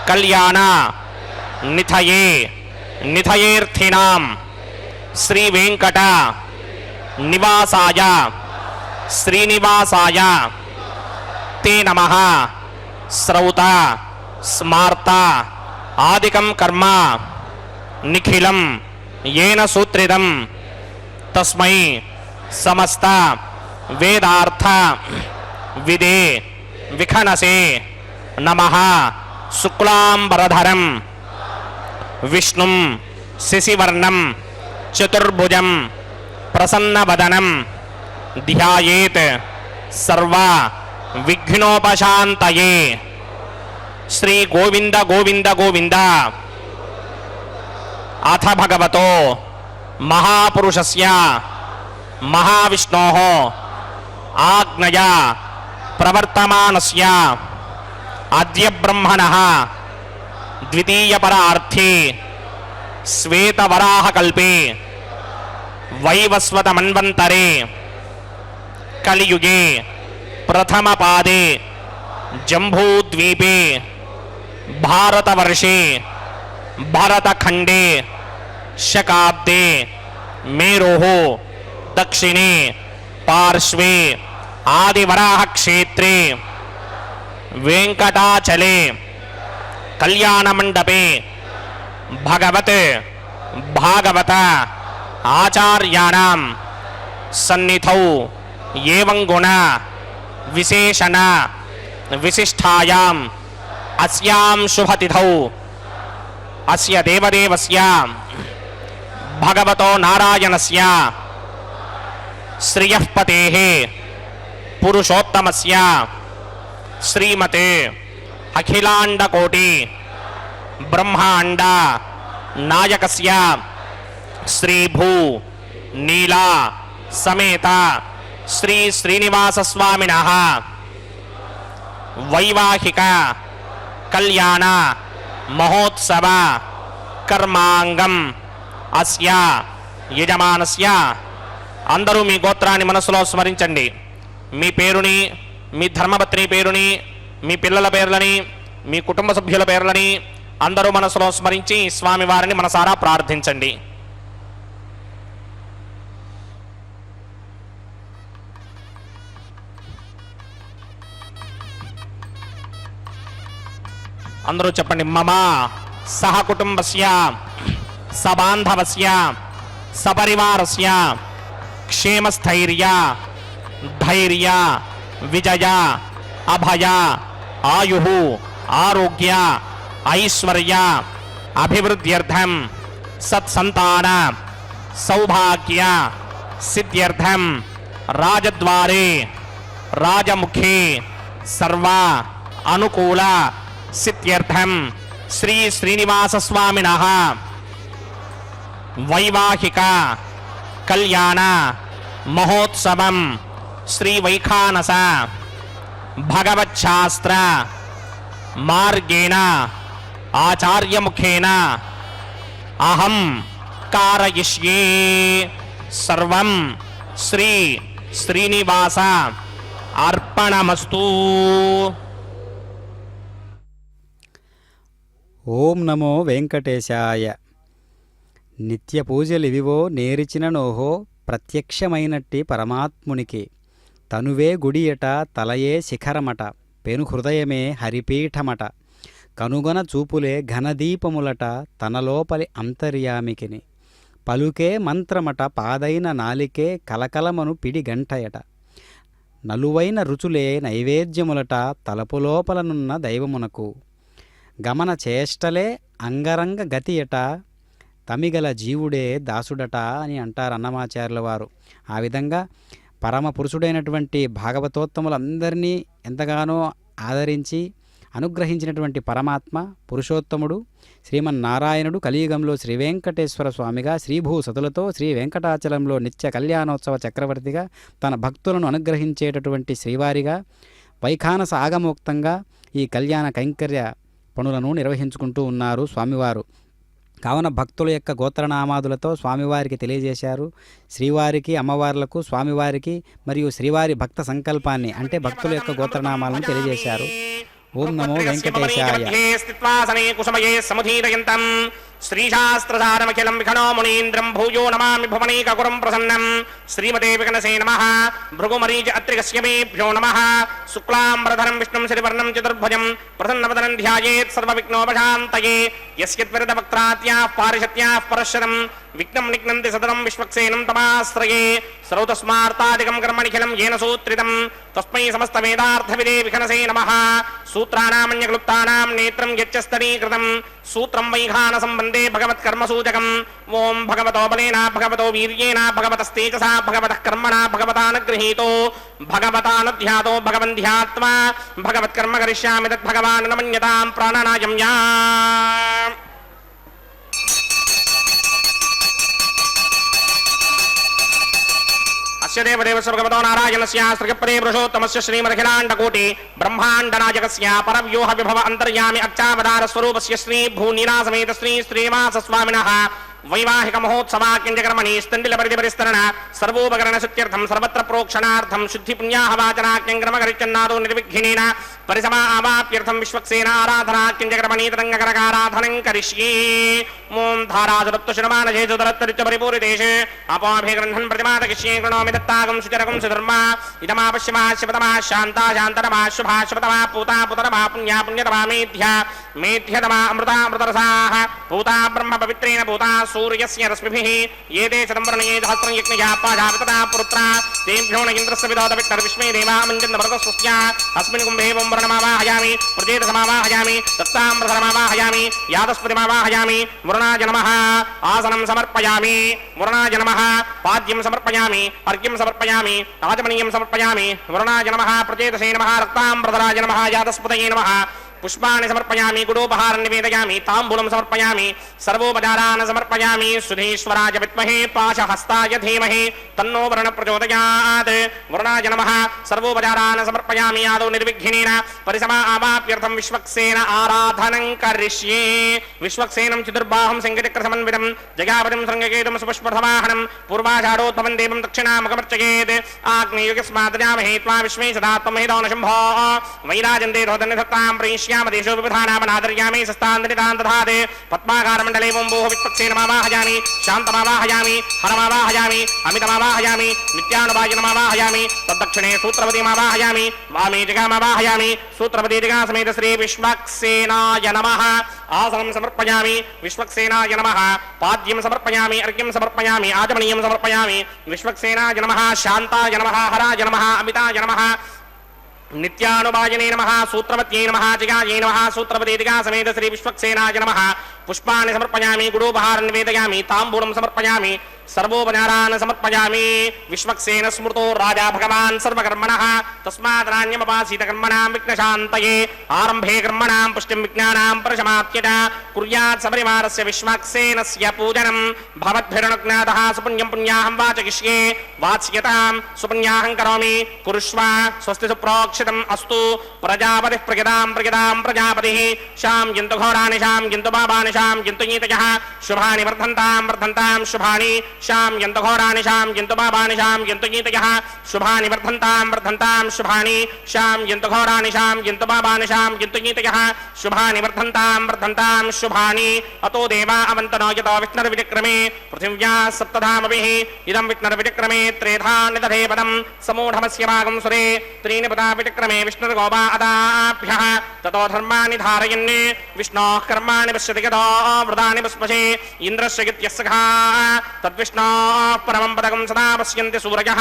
कल्याण निथये निथयेर्थिनां श्री वेंकट निवासाय श्रीनिवासाय ते नमः। श्रौता स्मार्ता आदिकं कर्म निखिलं येन सूत्रितं तस्मै समस्त वेदार्थ विदे विखनसे नमः। शुक्लांबरधरं विष्णुं शशिवर्णं चतुर्भुजं प्रसन्नवदनं ध्यायेत् सर्व विघ्नोपशान्तये। श्री गोविंद गोविंद गोविंद। अथ भगवतो महापुरुषस्य महाविष्णोः आज्ञया प्रवर्तमानस्य अद्य ब्रह्मणः द्वितीय परार्थे श्वेतवराहकल्पे वैवस्वत मन्वन्तरे कलियुगे प्रथम पादे जम्बूद्वीपे भारतवर्षे भरतखण्डे शकाब्दे मेरोः दक्षिणे पार्श्वे आदिवराह क्षेत्रे वेंकटाचले कल्याण मंडपे भगवत भागवत आचार्याणां सन्निधौ एवं गुण विशेषण विशिष्टायां अस्यां शुभतिथौ अस्य देवदेवस्य भगवतो नारायणस्य श्रियः पतेः पुरुषोत्तमस्य श्रीमते अखिलाण्डकोटि ब्रह्माण्ड नायकस्य श्रीभू नीला समेत श्री श्रीनिवास स्वामिनः वैवाहिक कल्याण महोत्सव कर्मांगम अस्य यजमानस्य అందరూ మీ గోత్రాన్ని మనసులో స్మరించండి. మీ పేరుని, మీ ధర్మపత్ని పేరుని, మీ పిల్లల పేర్లని, మీ కుటుంబ సభ్యుల పేర్లని అందరూ మనసులో స్మరించి స్వామివారిని మనసారా ప్రార్థించండి. అందరూ చెప్పండి. మమ సహ కుటుంబస్య సబాంధవస్య సపరివారస్య క్షేమస్థైర్య ధైర్య విజయ అభయ ఆయుః ఆరోగ్య ఐశ్వర్య అభివృద్ధ్యర్థం సత్సంతాన సౌభాగ్య సిద్ధ్యర్థం రాజద్వారే రాజముఖే సర్వ అనుకూల సిద్ధ్యర్థం శ్రీ శ్రీనివాస స్వామినః వైవాహిక కళ్యాణ మహోత్సవం శ్రీ వైఖానస భగవచ్ఛాస్త్ర మార్గేణ ఆచార్యముఖేన అహం కారయిష్యే సర్వం శ్రీ శ్రీనివాస అర్పణమస్తు. ఓం నమో వెంకటేశాయ. నిత్య పూజలివివో నేరిచిననోహో ప్రత్యక్షమైనట్టి పరమాత్మునికి. తనువే గుడియట తలయే శిఖరమట పెను హృదయమే హరిపీఠమట. కనుగొన చూపులే ఘనదీపములట తనలోపలి అంతర్యామికిని. పలుకే మంత్రమట పాదైన నాలికే కలకలమను పిడి గంటయట. నలువైన రుచులే నైవేద్యములట తలపులోపలనున్న దైవమునకు. గమన చేష్టలే అంగరంగ గతియట తమిగల జీవుడే దాసుడట అని అంటారు అన్నమాచార్యుల వారు. ఆ విధంగా పరమ పురుషుడైనటువంటి భాగవతోత్తములందరినీ ఎంతగానో ఆదరించి అనుగ్రహించినటువంటి పరమాత్మ పురుషోత్తముడు శ్రీమన్నారాయణుడు కలియుగంలో శ్రీ వెంకటేశ్వర స్వామిగా శ్రీభూ సతులతో శ్రీ వెంకటాచలంలో నిత్య కళ్యాణోత్సవ చక్రవర్తిగా తన భక్తులను అనుగ్రహించేటటువంటి శ్రీవారిగా వైఖానస ఆగమోక్తంగా ఈ కళ్యాణ కైంకర్య పనులను నిర్వహించుకుంటూ ఉన్నారు స్వామివారు. కావున భక్తుల యొక్క గోత్రనామాదులతో స్వామివారికి తెలియజేశారు. శ్రీవారికి అమ్మవార్లకు స్వామివారికి మరియు శ్రీవారి భక్త సంకల్పాన్ని అంటే భక్తుల యొక్క గోత్రనామాలను తెలియజేశారు. ఓం నమో వెంకటేశాయ. శ్రీశాస్త్రసారమఖిలం విఖణో మునీంద్రం భూయో నమామి భువనైకగురం ప్రసన్నం. శ్రీమతే వికనసే నమః. భృగుమరీచ అత్రికస్యమేభ్యో నమః. శుక్లాంబరధరం విష్ణుం శశివర్ణం చతుర్భుజం ప్రసన్నవదనం ధ్యాయేత్ సర్వవిఘ్నోపశాంతయే. యస్యత్వరితవక్త్రాత్యాః పారిషత్యాః పరశరం విఘ్నం నిఘ్నంతి సదనం విశ్వక్సేనం తమాశ్రయే. శ్రౌతస్మార్తాదికం కర్మనిఖిలం येन సూత్రితం తస్మై సమస్తవేదార్థవిదే వికనసే నమః. సూత్రానామన్యక్లుప్తానాం నేత్రం యచ్చస్తరీకృతం సూత్రం వైఖానసం వందే భగవత్కర్మసూచకం. ఓం భగవతో బలేన భగవతో వీర్యేణ భగవతస్తేజసా భగవతః కర్మణా భగవతానుగృహీతో భగవతానుధ్యాతో భగవన్ ధ్యాత్వా భగవత్కర్మ కరిష్యామి తద్భగవాన్ నమన్యతాం ప్రాణనాయం యా. అస్య దేవదేవస్య భగవతో నారాయణస్య శ్రీపదే పురుషోత్తమస్య శ్రీమదఖిలాండకోటి బ్రహ్మాండనాయకస్య పరవ్యూహ విభవ అంతర్యామి అర్చావతార స్వరూపస్య శ్రీ భూనీలా సమేత శ్రీ శ్రీనివాస స్వామినః వైవాహిక మహోత్సవాక్యంజకర్మణి స్థండిల పరిధిపరిస్తరణ సర్వోపకరణ శుద్ధ్యర్థం సర్వత్ర ప్రోక్షణార్థం శుద్ధి పుణ్యాహవాచనాక్యంక్రమకరిచన్నాదో నిర్విఘ్నేన పరిసమా ఆవాప్యర్థం విశ్వక్సేన ఆరాధనాక్యంజకర్మణి తరంగకరకారాధనం కరిష్యే. ఓం ధారాజరత్వశునమానజేజుదరత్తరిత్య పరిపూరితేషే అపోభిగ్రహణం ప్రతిమాదకిష్యే కృణోమి దత్తాగం సుచరకం సుధర్మా. ఇదమాపశ్యమా శివతమా శాంతా శాంతరమా శుభా శుభతమా పూతా పుతరమా పుణ్యా పుణ్యతమా మేధ్యా मेध्यतमा अमृतामृतरसाः पूता ब्रह्म पवित्रेण पूता सूर्यस्य रश्मिभिः ये ते शतम्वर्णये सहस्रं यज्ञया पाजावितता पुरुत्रा तेभ्यो न इन्द्रस्य विदोदविट्टर्विश्वे देवा मञ्जन्नभरतस्वस्या अस्मिन् कुम्भे वम्वर्णमावाहयामि प्रजेतसमावाहयामि दत्तामृतमावाहयामि यादस्पतिमावाहयामि वरुणाय नमः आसनं समर्पयामि वरुणाय नमः पाद्यं समर्पयामि अर्घ्यं समर्पयामि आचमनीयं समर्पयामि वरुणाय नमः प्रजेतसे नमः रक्ताम्बरधराय नमः यादस्पतये नमः पुष्पाणि समर्पयामि गुडोपहारं निवेदयामि ताम्बूलं समर्पयामि सर्वोपचारान् समर्पयामि सुधीश्वराय विद्महे पाशहस्ताय धीमहि तन्नो वरुणः प्रचोदयात् वरुणाय नमः सर्वोपचारान् समर्पयामि आदौ निर्विघ्नेन परिसमा आवाप्यर्थं विश्वक्सेन आराधनं करिष्ये विश्वक्सेनं चतुर्बाहुं सिंहचक्रसमन्वितं जयापतिं शृङ्गकेतुं सुपुष्पधवाहनं पूर्वाषाढोत्तमं देवं दक्षिणामुखमर्चयेत् आग्नेयुगस्मादजामहे त्वा विश्वे सदा त्वमहितो न शम्भो वैराजन्ते रोदन्यधत्तां प्रयिष्य देशो विधानामनादर्यामि सस्तान्दनितान् दधाते पद्माकारमण्डले वोम्भोः वित्पक्षेनमावाहयामि शान्तमावाहयामि हरमावाहयामि अमितमावाहयामि नित्यानुभाजनमावाहयामि तद्दक्षिणे सूत्रपतिमावाहयामि वामे जगामावाहयामि सूत्रपति जगासमेत श्री विश्वक्सेनाय नमः आसनं समर्पयामि विश्वक्सेनाय नमः पाद्यं समर्पयामि अर्घ्यं समर्पयामि आचमनीयं समर्पयामि विश्वक्सेनाय नमः शान्ताय नमः हराय नमः अमिताय नमः नित्यानुभाजने नमः सूत्रवत्यै नमः जिगायै नमः सूत्रपति जिगा समेत श्री विश्वक्सेनाय नमः पुष्पाणि समर्पयामि गुडोपहारं निवेदयामि ताम्बूलं समर्पयामि सर्वोपचारान् समर्पयामि विश्वक्सेन स्मृतो राजा भगवान् सर्वकर्मणः तस्माद् कर्मणां विघ्नशान्तये आरम्भे कर्मणां पुष्टिं विज्ञानां परशमाप्य च कुर्यात् सपरिवारस्य विश्वक्सेनस्य पूजनं भवद्भिरनुज्ञातः सुपुण्यं पुण्याहं वाचयिष्ये वाच्यतां सुपुण्याहं करोमि कुरुष्व स्वस्ति सुप्रोक्षितम् अस्तु प्रजापतिः प्रजदां प्रजापतिः शां यन्तु घोराणि शां यन्तु पापानि शां यन्तु नीतयः शुभानि वर्धन्तां शुभानि शां यन्तु घोराणि शां यन्तु पापानि शां यन्तु नीतयः शुभानि वर्धन्तां शुभानि शां यन्तु घोराणि शां यन्तु पापानि शां यन्तु नीतयः शुभानि वर्धन्तां शुभानि अतो देवा अवन्तनो यतो विष्णुर्विक्रमे पृथिव्या सप्तधामभिः इदं विष्णुर्विक्रमे त्रेधा निदधे पदं समूढमस्य भागं सुरे त्रीणि पदा विक्रमे विष्णुर्गोपा अदाभ्यः ततो धर्माणि धारयन् विष्णोः कर्माणि पश्यति यतो वृदानि पुष्पशे इन्द्रस्य गित्यस्सखा तद्विष्णोः परमं पदकं सदा पश्यन्ति सूरयः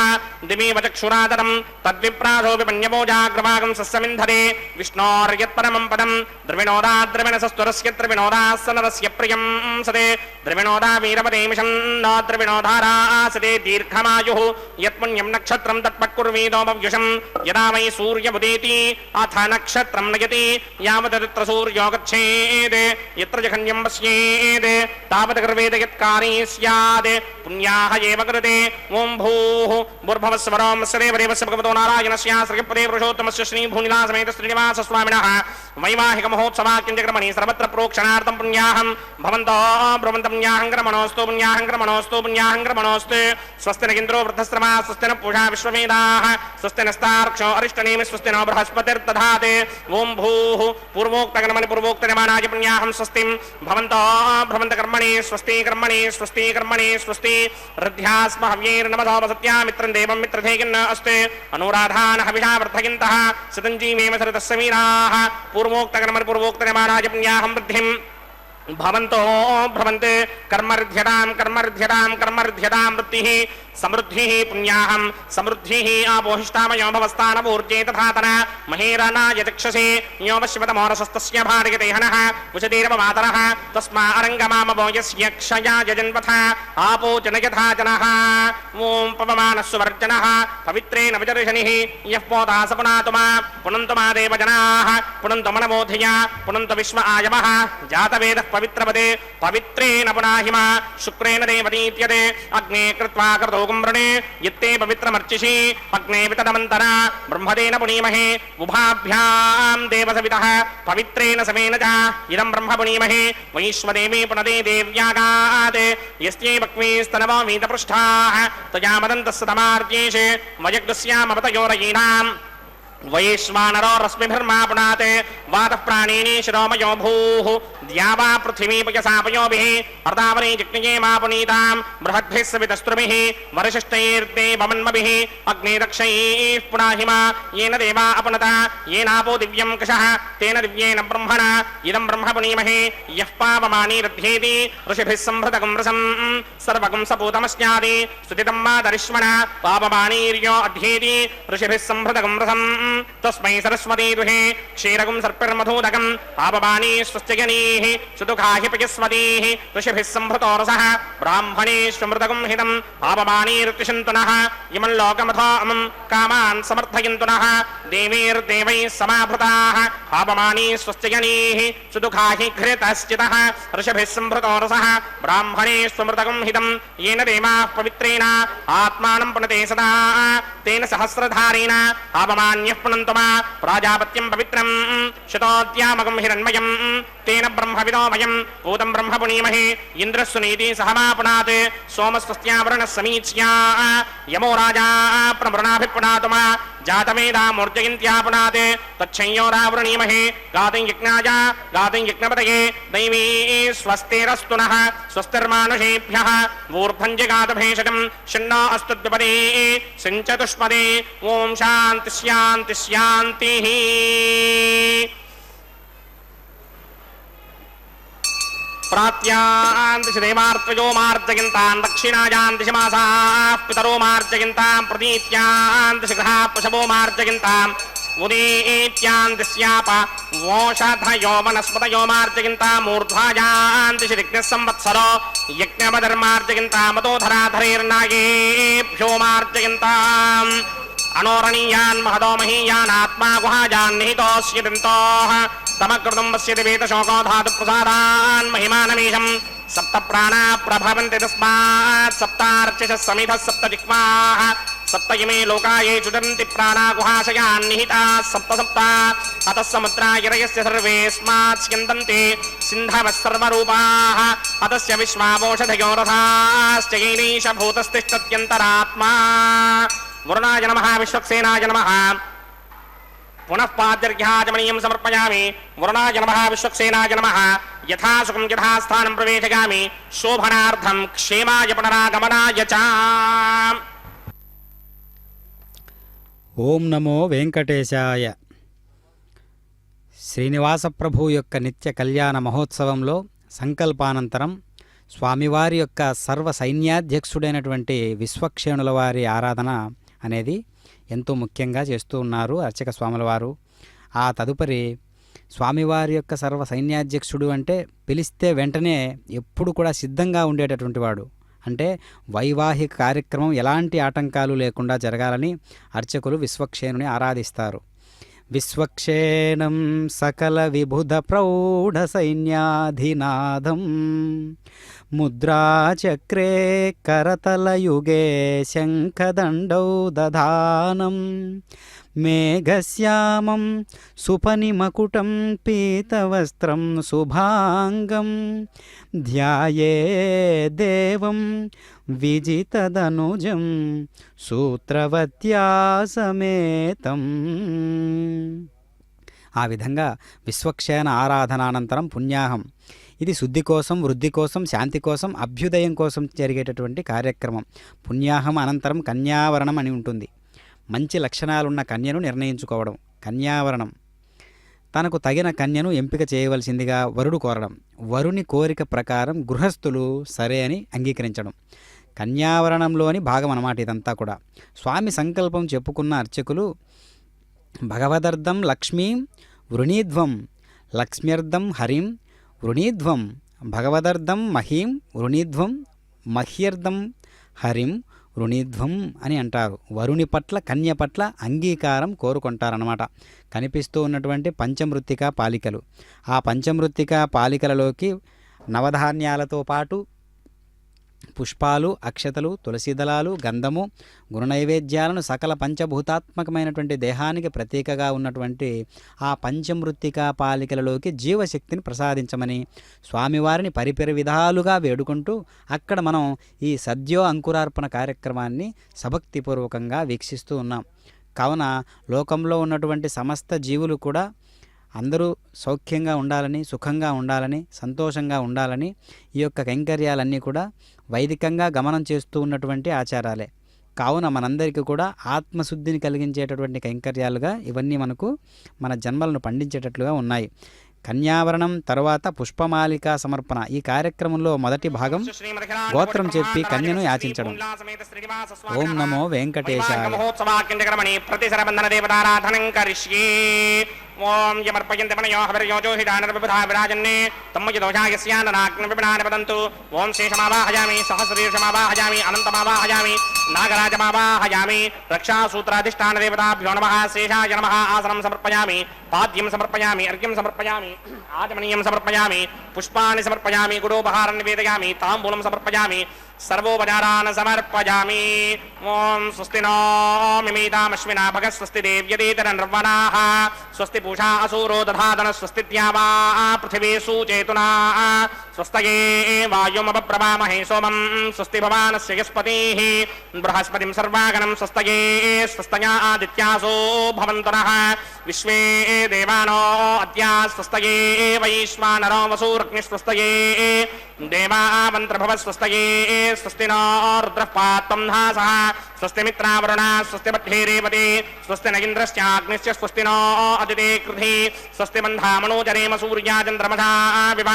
दिवीव चक्षुरादरं तद्विप्रासोऽपि पण्यमोजाग्रभागं सस्यमिन्धते विष्णोर्यत्परमं पदं द्रविणोदाद्रविणसस्तुरस्य द्रविणोदासनरस्य प्रियं सते द्रविणोदा वीरपदेमिषन्न द्रविणोधारासते दीर्घमायुः यत्पुण्यं नक्षत्रं तत्पक्कुर्वीदोपव्युषं यदा वै सूर्यमुदेति अथ नक्षत्रं नयति यावत् तत्र सूर्यो गच्छेत् यत्र जघन्यं पश्येत् तावत् कर्वेद यत्कारी स्यात् पुण्याः एव कृते ॐ भूः भूर्भुवस्वरो देवदेवस्य भगवतो नारायणस्य श्रीपदे पुरुषोत्तमस्य श्रीभूनिलासमेत श्रीनिवासस्वामिनः वैवाहिक महोत्सवाक्यञ्चक्रमणि सर्वत्र प्रोक्षणार्थं पुण्याहं भवन्तो ब्रुवन्तं पुण्याहं क्रमणोऽस्तु स्वस्ति न इन्द्रो वृद्धश्रमा स्वस्ति न पूषा विश्ववेदाः स्वस्ति नस्तार्क्ष्यो अरिष्टनेमि स्वस्ति नो बृहस्पतिर्दधाते ॐ भूः पूर्वोक्तनिमानाय पुण्याहं स्वस्तिं भवन्तो भ्रमन्त कर्मणि स्वस्ति हृद्यास्म हव्यैर्नमसोपसत्या मित्रं देवं मित्रधेयन्न अस्ते अनुराधान् हविषा वर्धयन्तः सतञ्जीवेम सरितस्य वीराः पूर्वोक्तनिमानाय पुण्याहं वृद्धिं भवन्तो भ्रमन्ते कर्मर्ध्यतां वृत्तिः समृद्धिः पुण्याहं समृद्धिः आपोहिष्टामयो भवस्तानपूर्जे तथातन महेरनाय चक्षसे योपश्यवतमोरसस्तस्य भार्यते हनः उचतीरवमातरः तस्मा अरङ्गमामवो यस्य क्षयाय जन्मथ आपो जनयथा जनः ॐ पवमानस्वर्जनः पवित्रेण विदर्शनिः यः पोता स पुनातु मा पुनन्तु मा देवजनाः पुनन्तु मनमोधिया पुनन्तु विश्व आयवः जातवेदः पवित्रपदे पवित्रेण पुनाहि मा शुक्रेण देवतीत्यते अग्ने कृत्वा कर्तो वृणे यत्ते पवित्रमर्चिषि अग्ने वितदमन्तरा ब्रह्मदेन पुनीमहे उभाभ्यां देवसवितः पवित्रेण समेन च इदं ब्रह्म पुनीमहे वैश्वदेवी पुनदे देव्यागात् यस्यै बक्वीस्तनवो वीतपृष्ठाः तया मदन्तस्य तमार्त्येषे वयग्स्यामवतयोरयीनाम् वैश्वानरो रश्मिभिर्मापुनात् वातः प्राणिनी शिरोमयो भूः द्यावा पृथिवी पयसापयोभिः अर्दावनी जिग्नये मापुनीतां बृहद्भिः सवितस्त्रुभिः वरिशिष्टैर्ते वमन्मभिः अग्निरक्षैः पुनाहिमा येन देवा अपनता येनापो दिव्यं कषः तेन दिव्येन ब्रह्मणा इदं ब्रह्म पुनीमहे यः पावमानीरध्येति ऋषिभिः संभृतकं रसं सर्वकं सपूतमस्यादि स्तुतितं मातरिष्मणा पावमानीर्यो अध्येति ऋषिभिः संभृतकं रसं तस्मै सरस्वती दुहे क्षीरगुं सर्पिर्मधूदकं पापवाणी स्वस्त्यगनीः सुदुःखाहि पयस्वतीः ऋषिभिः संभृतो रसः ब्राह्मणेष्वमृतगुं हितं पापवाणीर्तिषन्तु नः इमं लोकमथोऽमं कामान् समर्थयन्तु नः देवीर्देवैः समाभृताः पापवाणी स्वस्त्यगनीः सुदुःखाहि घृतश्चितः ऋषिभिः संभृतो रसः ब्राह्मणेष्वमृतगुं हितं येन देवाः पवित्रेण आत्मानं पुनते सदा तेन सहस्रधारेण पापमान्यः पुनन्तु मा प्राजापत्यं पवित्रं शतोद्यामकं हिरण्मयं तेन ब्रह्मविदोमयं भूतं ब्रह्म पुनीमहे इन्द्रस्वनीति सहमापुनात् सोमस्वस्त्यावरणः समीच्या यमो राजा प्रमृणाभिपुनातु मा जातवेदामूर्जयन्त्यापुनात् तच्छंयोरावृणीमहे गातुं यज्ञाय गातुं यज्ञपतये दैवी स्वस्तिरस्तु नः स्वस्तिर्मानुषेभ्यः ऊर्ध्वं जगात भेषजं शन्नो अस्तु द्विपदे सिञ्चतुष्पदे ॐ शान्ति शान्ति शान्तिः प्रात्यान्तिश देवार्त्रयो मार्जयन्तां दक्षिणायान्तिश मासाः पितरो मार्जयन्तां प्रतीत्यान्तिश गृहा पशवो मार्जयन्ताम् उदीत्यान्तिस्याप वोषधयो वनस्पतयो मार्जयन्ताम् ऊर्ध्वायान्तिश ऋग्नः संवत्सरो यज्ञपदर्मार्जयन्ताम् मदोधराधरेर्नागेभ्यो मार्जयन्ताम् अनोरणीयान् महदो महीयान् आत्मा गुहायान् निहितोऽस्य दन्तोः तमकृतं पश्यति वेदशोको धातु प्रसादान् महिमानमीशं सप्त प्राणा प्रभवन्ति तस्मात् सप्तार्चिषः समिधः सप्त जिह्वाः सप्त इमे लोकाये चुदन्ति प्राणा गुहाशयान् निहिताः सप्त सप्त अतः समुद्रागिरयस्य सर्वेऽस्मात् स्यन्दन्ति सिन्धवः सर्वरूपाः अतस्य विश्वावोषधयो रथाश्च येनैष भूतस्तिष्ठत्यन्तरात्मा वरुणाय नमः विश्वक्सेनाय नमः पुनः पाद्यर्घ्याचमनीयं समर्पयामि वरुणाय नमः विश्वक्सेनाय नमः यथा सुखं यथा स्थानं प्रवेशयामि शोभनार्थं क्षेमाय पुनरागमनाय च ఓం నమో వెంకటేశాయ. శ్రీనివాస ప్రభు యొక్క నిత్య కళ్యాణ మహోత్సవంలో సంకల్పానంతరం స్వామివారి యొక్క సర్వ సైన్యాధ్యక్షుడైనటువంటి విశ్వక్షేణుల వారి ఆరాధన అనేది ఎంతో ముఖ్యంగా చేస్తూ ఉన్నారు అర్చక స్వాముల వారు. ఆ తదుపరి స్వామివారి యొక్క సర్వ సైన్యాధ్యక్షుడు అంటే పిలిస్తే వెంటనే ఎప్పుడు కూడా సిద్ధంగా ఉండేటటువంటి వాడు. అంటే వైవాహిక కార్యక్రమం ఎలాంటి ఆటంకాలు లేకుండా జరగాలని అర్చకులు విశ్వక్షేణుని ఆరాధిస్తారు. విశ్వక్షేణం సకల విబుధ ప్రౌఢ సైన్యాధినాథం ముద్రాచక్రే కరతలయుగే శంఖదండౌ దధానం మేఘశ్యామం సుపనిమకుటం పీతవస్త్రం శుభాంగం ధ్యాయేదేవం విజితదనుజం సూత్రవత్యాసమేతం. ఆ విధంగా విశ్వక్షేణ ఆరాధనానంతరం పుణ్యాహం, ఇది శుద్ధి కోసం, వృద్ధి కోసం, శాంతి కోసం, అభ్యుదయం కోసం జరిగేటటువంటి కార్యక్రమం. పుణ్యాహం అనంతరం కన్యావరణం అని ఉంటుంది. మంచి లక్షణాలున్న కన్యను నిర్ణయించుకోవడం. కన్యావరణం తనకు తగిన కన్యను ఎంపిక చేయవలసిందిగా వరుడు కోరడం. వరుని కోరిక ప్రకారం గృహస్థులు సరే అని అంగీకరించడం. కన్యావరణంలోని భాగం అన్నమాట ఇదంతా కూడా. స్వామి సంకల్పం చెప్పుకున్న అర్చకులు భగవదర్థం లక్ష్మీం వృణీధ్వం లక్ష్మ్యర్థం హరిం వృణీధ్వం భగవదర్థం మహీం వృణీధ్వం మహ్యర్థం హరిం వృణీధ్వం అని అంటారు. వరుని పట్ల కన్య పట్ల అంగీకారం కోరుకుంటారన్నమాట. కనిపిస్తూ ఉన్నటువంటి పంచమృత్తికా పాలికలు, ఆ పంచమృత్తికా పాలికలలోకి నవధాన్యాలతో పాటు పుష్పాలు, అక్షతలు, తులసి దళాలు, గంధము, గురునైవేద్యాలను సకల పంచభూతాత్మకమైనటువంటి దేహానికి ప్రతీకగా ఉన్నటువంటి ఆ పంచమృత్తికా పాలికలలోకి జీవశక్తిని ప్రసాదించమని స్వామివారిని పరిపరి విధాలుగా వేడుకుంటూ అక్కడ మనం ఈ సద్యో అంకురార్పణ కార్యక్రమాన్ని సభక్తిపూర్వకంగా వీక్షిస్తూ ఉన్నాం. కావున లోకంలో ఉన్నటువంటి సమస్త జీవులు కూడా అందరూ సౌఖ్యంగా ఉండాలని, సుఖంగా ఉండాలని, సంతోషంగా ఉండాలని ఈ యొక్క కైంకర్యాలన్నీ కూడా వైదికంగా గమనం చేస్తూ ఉన్నటువంటి ఆచారాలే. కావున మనందరికీ కూడా ఆత్మశుద్ధిని కలిగించేటటువంటి కైంకర్యాలుగా ఇవన్నీ మనకు మన జన్మలను పండించేటట్లుగా ఉన్నాయి. కన్యావరణం తరువాత పుష్పమాలికా సమర్పణ. ఈ కార్యక్రమంలో మొదటి భాగం గోత్రం చెప్పి కన్యను యాచించడం. ఓం నమో వెంకటేశాయ. ఓం యమర్పయంతి మనయో హవిర్యోజో హిడానర్విబుధా విరాజన్నే తమ్మయ దోషాయ స్యాననాగ్న విపినాని వదంతు. ఓం శేషమావాహయామి, సహస్రీర్షమావాహయామి, అనంతమావాహయామి, నాగరాజమావాహయామి. రక్షాసూత్రాధిష్టాన దేవతాభ్యో నమః. శేషాయ నమః. ఆసనం సమర్పయామి, పాద్యం సమర్పయామి, అర్ఘ్యం సమర్పయామి, ఆచమనీయం సమర్పయామి, పుష్పాన్ని సమర్పయామి, గుడోపహారం నివేదయామి, తాంబూలం సమర్పయామి, సర్వోపచారాన్ సమర్పయామి. ఓం స్వస్తి నో మిమీతామశ్వినా భగ స్వస్తి దేవ్యదేతరన్వనాః స్వస్తి పూషా అసూరో దధాదన స్వస్తి త్యావా పృథివీ సూచేతునా స్వస్తయే వాయుమపప్రవామహే సోమం స్వస్తి భవానస్య యస్పతిః బృహస్పతిం సర్వాగణం స్వస్తయే స్వస్తయా ఆదిత్యాసో భవంతునః విశ్వే దేవానో అద్యా స్వస్తయే వైశ్వానరో వసూరగ్ని స్వస్తయే దేవావంత్రభవ స్వస్తయే స్వస్తి నో రుద్రః పాత్వం ధాసః స్వస్తి మిత్రావరుణ స్వస్తి బద్ధేరేవతే స్వస్తి న ఇంద్రశ్చాగ్నిశ్చ స్వస్తి నో అదితే కృధి స్వస్తి బంధామనోజరేమ సూర్యా చంద్రమసా వివ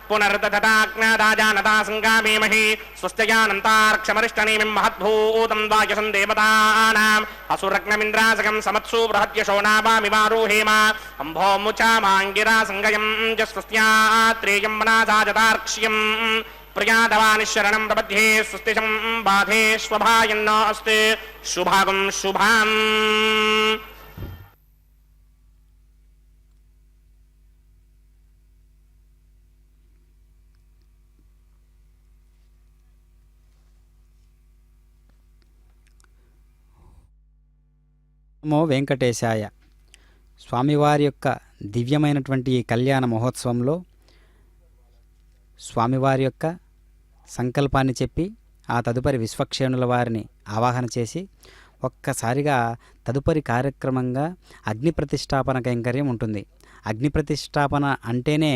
పునర్దధాజ్ఞాదాజానతా సంగామేమహి స్వస్త్యానంతార్క్షమరిష్టనేమిం మహద్భూతం వాయసం దేవతానాం అసురగ్నమింద్రాసకం సమత్సు బృహద్యశో నావామివారోహేమ అంభోముచామాంగిరా సంగయం చ స్వస్త్యాత్రేయం మనాసాజతార్క్ష్యం ప్రియాదవానిశరణం ప్రబध्ये స్వస్తిశం బాధే స్వభాయన్నో అస్తే శుభాగం శుభాం. నమో వెంకటేశాయ. స్వామివారి యొక్క దివ్యమైనటువంటి ఈ కళ్యాణ మహోత్సవంలో స్వామివారి యొక్క సంకల్పాన్ని చెప్పి ఆ తదుపరి విశ్వక్షేణుల వారిని ఆవాహన చేసి ఒక్కసారిగా తదుపరి కార్యక్రమంగా అగ్ని ప్రతిష్టాపన కైంకర్యం ఉంటుంది. అగ్ని ప్రతిష్టాపన అంటేనే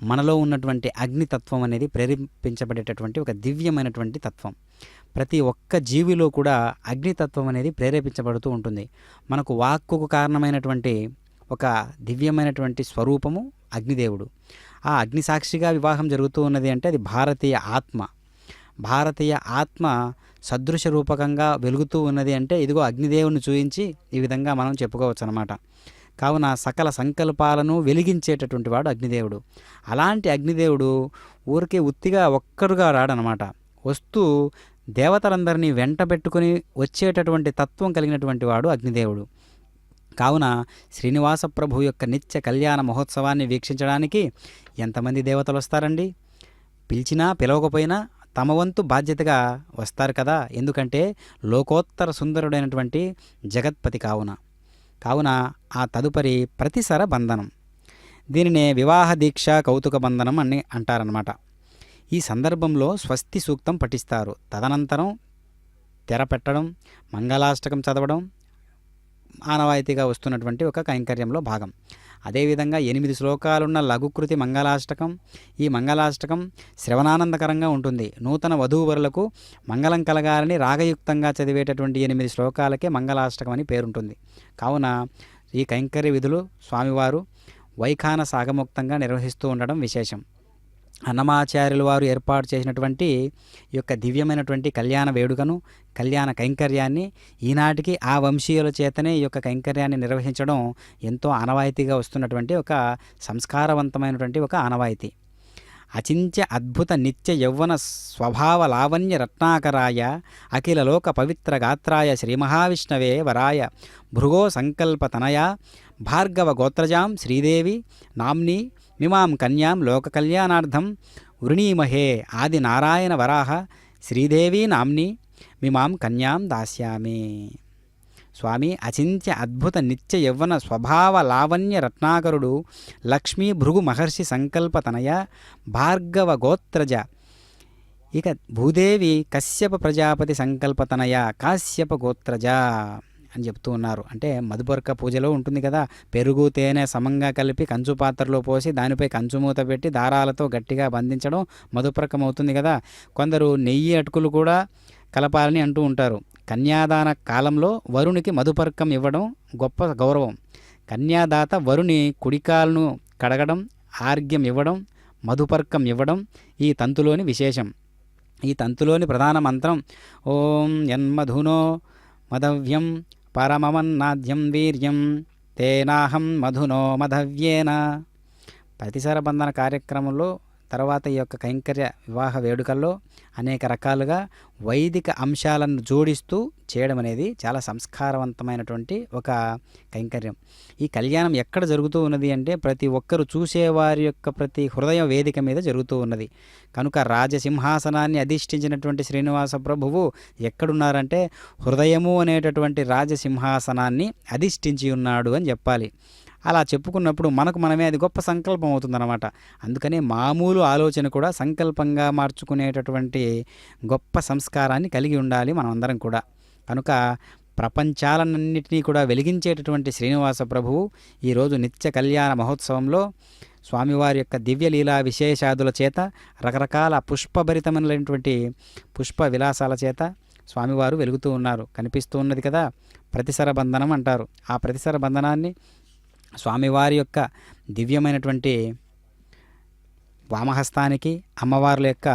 మనలో ఉన్నటువంటి అగ్నితత్వం అనేది ప్రేరేపించబడేటటువంటి ఒక దివ్యమైనటువంటి తత్వం. ప్రతి ఒక్క జీవిలో కూడా అగ్నితత్వం అనేది ప్రేరేపించబడుతూ ఉంటుంది. మనకు వాక్కుకు కారణమైనటువంటి ఒక దివ్యమైనటువంటి స్వరూపము అగ్నిదేవుడు. ఆ అగ్ని సాక్షిగా వివాహం జరుగుతూ ఉన్నది అంటే అది భారతీయ ఆత్మ. భారతీయ ఆత్మ సదృశ రూపకంగా వెలుగుతూ ఉన్నది అంటే ఇదిగో అగ్నిదేవుని చూయించి ఈ విధంగా మనం చెప్పుకోవచ్చు అన్నమాట. కావున సకల సంకల్పాలను వెలిగించేటటువంటి వాడు అగ్నిదేవుడు. అలాంటి అగ్నిదేవుడు ఊరికే ఉత్తిగా ఒక్కరుగా రాడనమాట. వస్తూ దేవతలందరినీ వెంట పెట్టుకుని వచ్చేటటువంటి తత్వం కలిగినటువంటి వాడు అగ్నిదేవుడు. కావున శ్రీనివాస ప్రభు యొక్క నిత్య కళ్యాణ మహోత్సవాన్ని వీక్షించడానికి ఎంతమంది దేవతలు వస్తారండి? పిలిచినా పిలవకపోయినా తమ వంతు బాధ్యతగా వస్తారు కదా. ఎందుకంటే లోకోత్తర సుందరుడైనటువంటి జగత్పతి కావున ఆ తదుపరి ప్రతిసర బంధనం, దీనినే వివాహ దీక్ష కౌతుక బంధనం అని అంటారనమాట. ఈ సందర్భంలో స్వస్తి సూక్తం పఠిస్తారు. తదనంతరం తెర పెట్టడం, మంగళాష్టకం చదవడం ఆనవాయితీగా వస్తున్నటువంటి ఒక కైంకర్యంలో భాగం. అదేవిధంగా 8 శ్లోకాలున్న లఘుకృతి మంగళాష్టకం. ఈ మంగళాష్టకం శ్రవణానందకరంగా ఉంటుంది. నూతన వధూవరులకు మంగళం కలగాలని రాగయుక్తంగా చదివేటటువంటి 8 శ్లోకాలకే మంగళాష్టకం అని పేరుంటుంది. కావున ఈ కైంకర్య విధులు స్వామివారు వైఖాన సాగముక్తంగా నిర్వహిస్తూ ఉండడం విశేషం. అన్నమాచార్యుల వారు ఏర్పాటు చేసినటువంటి ఈ యొక్క దివ్యమైనటువంటి కళ్యాణ వేడుకను, కళ్యాణ కైంకర్యాన్ని ఈనాటికి ఆ వంశీయుల చేతనే ఈ యొక్క కైంకర్యాన్ని నిర్వహించడం ఎంతో ఆనవాయితీగా వస్తున్నటువంటి ఒక సంస్కారవంతమైనటువంటి ఒక ఆనవాయితీ. అచింత్య అద్భుత నిత్య యౌవన స్వభావ లావణ్య రత్నాకరాయ అఖిల లోక పవిత్ర గాత్రాయ శ్రీ మహావిష్ణవే వరాయ భృగో సంకల్పతనయ భార్గవ గోత్రజాం శ్రీదేవి నామ్ని మిమాం కన్యాం లోక కళ్యాణార్థం వృణీమహే ఆది నారాయణ వరాహ శ్రీదేవి నామ్ని మిమాం కన్యాం దాస్యామి. స్వామి అచింత్య అద్భుత నిత్య యవ్వన స్వభావ లావణ్య రత్నాకరుడు లక్ష్మీ భృగు మహర్షి సంకల్పతనయ భార్గవ గోత్రజ, ఇక భూదేవి కశ్యప ప్రజాపతి సంకల్పతనయ కాశ్యప గోత్రజ అని చెప్తూ ఉన్నారు. అంటే మధుపర్క పూజలో ఉంటుంది కదా, పెరుగు తేనె సమంగా కలిపి కంచు పాత్రలో పోసి దానిపై కంచు మూత పెట్టి దారాలతో గట్టిగా బంధించడం మధుపర్కం అవుతుంది కదా. కొందరు నెయ్యి అటుకులు కూడా కలపాలని అంటూ ఉంటారు. కన్యాదాన కాలంలో వరునికి మధుపర్కం ఇవ్వడం గొప్ప గౌరవం. కన్యాదాత వరుని కుడికాలను కడగడం, ఆర్ఘ్యం ఇవ్వడం, మధుపర్కం ఇవ్వడం ఈ తంతులోని విశేషం. ఈ తంతులోని ప్రధాన మంత్రం ఓం యన్మధునో మధవ్యం పరమమన్నాద్యం వీర్యం తేనాహం మధునో మధవ్యేన. ప్రతిసార బంధన కార్యక్రమంలో తర్వాత ఈ యొక్క కైంకర్య వివాహ వేడుకల్లో అనేక రకాలుగా వైదిక అంశాలను జోడిస్తూ చేయడం అనేది చాలా సంస్కారవంతమైనటువంటి ఒక కైంకర్యం. ఈ కళ్యాణం ఎక్కడ జరుగుతూ ఉన్నది అంటే ప్రతి ఒక్కరు చూసేవారి యొక్క ప్రతి హృదయ వేదిక మీద జరుగుతూ ఉన్నది. కనుక రాజసింహాసనాన్ని అధిష్ఠించినటువంటి శ్రీనివాస ప్రభువు ఎక్కడున్నారంటే హృదయము అనేటటువంటి రాజసింహాసనాన్ని అధిష్ఠించి ఉన్నాడు అని చెప్పాలి. అలా చెప్పుకున్నప్పుడు మనకు మనమే అది గొప్ప సంకల్పం అవుతుందన్నమాట. అందుకనే మామూలు ఆలోచన కూడా సంకల్పంగా మార్చుకునేటటువంటి గొప్ప సంస్కారాన్ని కలిగి ఉండాలి మనమందరం కూడా. కనుక ప్రపంచాలన్నింటినీ కూడా వెలిగించేటటువంటి శ్రీనివాస ప్రభువు ఈరోజు నిత్య కళ్యాణ మహోత్సవంలో స్వామివారి యొక్క దివ్యలీలా విశేషాదుల చేత రకరకాల పుష్పభరితమైనటువంటి పుష్ప విలాసాల చేత స్వామివారు వెలుగుతూ ఉన్నారు. కనిపిస్తూ ఉన్నది కదా, ప్రతిసర బంధనం అంటారు. ఆ ప్రతిసర బంధనాన్ని స్వామివారి యొక్క దివ్యమైనటువంటి వామహస్తానికి, అమ్మవార్ల యొక్క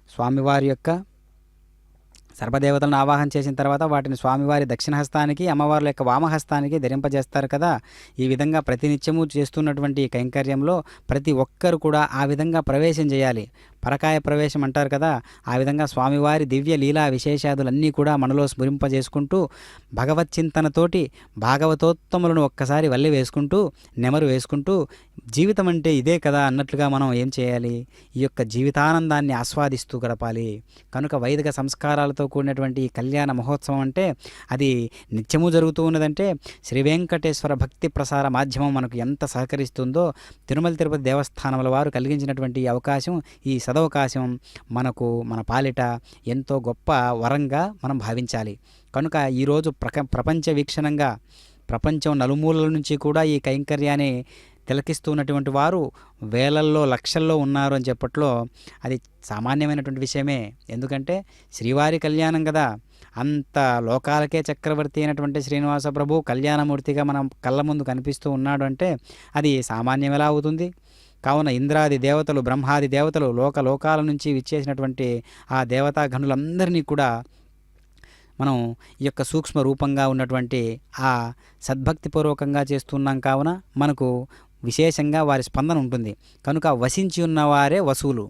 స్వామివారి యొక్క సర్వదేవతలను ఆవాహన చేసిన తర్వాత వాటిని స్వామివారి దక్షిణహస్తానికి, అమ్మవార్ల యొక్క వామహస్తానికి ధరింపజేస్తారు కదా. ఈ విధంగా ప్రతినిత్యము చేస్తున్నటువంటి కైంకర్యంలో ప్రతి ఒక్కరు కూడా ఆ విధంగా ప్రవేశం చేయాలి. పరకాయ ప్రవేశం అంటారు కదా, ఆ విధంగా స్వామివారి దివ్య లీలా విశేషాదులన్నీ కూడా మనలో స్మరింపజేసుకుంటూ భగవత్ చింతనతోటి భాగవతోత్తములను ఒక్కసారి వల్లి వేసుకుంటూ నెమరు వేసుకుంటూ జీవితం అంటే ఇదే కదా అన్నట్లుగా మనం ఏం చేయాలి, ఈ యొక్క జీవితానందాన్ని ఆస్వాదిస్తూ గడపాలి. కనుక వైదిక సంస్కారాలతో కూడినటువంటి ఈ కళ్యాణ మహోత్సవం అంటే అది నిత్యము జరుగుతూ ఉన్నదంటే శ్రీ వెంకటేశ్వర భక్తి ప్రసార మాధ్యమం మనకు ఎంత సహకరిస్తుందో తిరుమల తిరుపతి దేవస్థానముల వారు కలిగించినటువంటి ఈ అవకాశం, ఈ సదవకాశం మనకు మన పాలిట ఎంతో గొప్ప వరంగా మనం భావించాలి. కనుక ఈరోజు ప్రపంచ వీక్షణంగా ప్రపంచం నలుమూలల నుంచి కూడా ఈ కైంకర్యాన్ని తిలకిస్తున్నటువంటి వారు వేలల్లో లక్షల్లో ఉన్నారు అని చెప్పట్లో అది సామాన్యమైనటువంటి విషయమే. ఎందుకంటే శ్రీవారి కళ్యాణం కదా, అంత లోకాలకే చక్రవర్తి అయినటువంటి శ్రీనివాస ప్రభు కళ్యాణమూర్తిగా మనం కళ్ళ ముందు కనిపిస్తూ ఉన్నాడు అంటే అది సామాన్యం ఎలా అవుతుంది? కావున ఇంద్రాది దేవతలు, బ్రహ్మాది దేవతలు, లోకాల నుంచి విచ్చేసినటువంటి ఆ దేవతా గణులందరినీ కూడా మనం ఈ యొక్క సూక్ష్మ రూపంగా ఉన్నటువంటి ఆ సద్భక్తిపూర్వకంగా చేస్తున్నాం. కావున మనకు విశేషంగా వారి స్పందన ఉంటుంది. కనుక వసించి ఉన్నవారే వసువులు.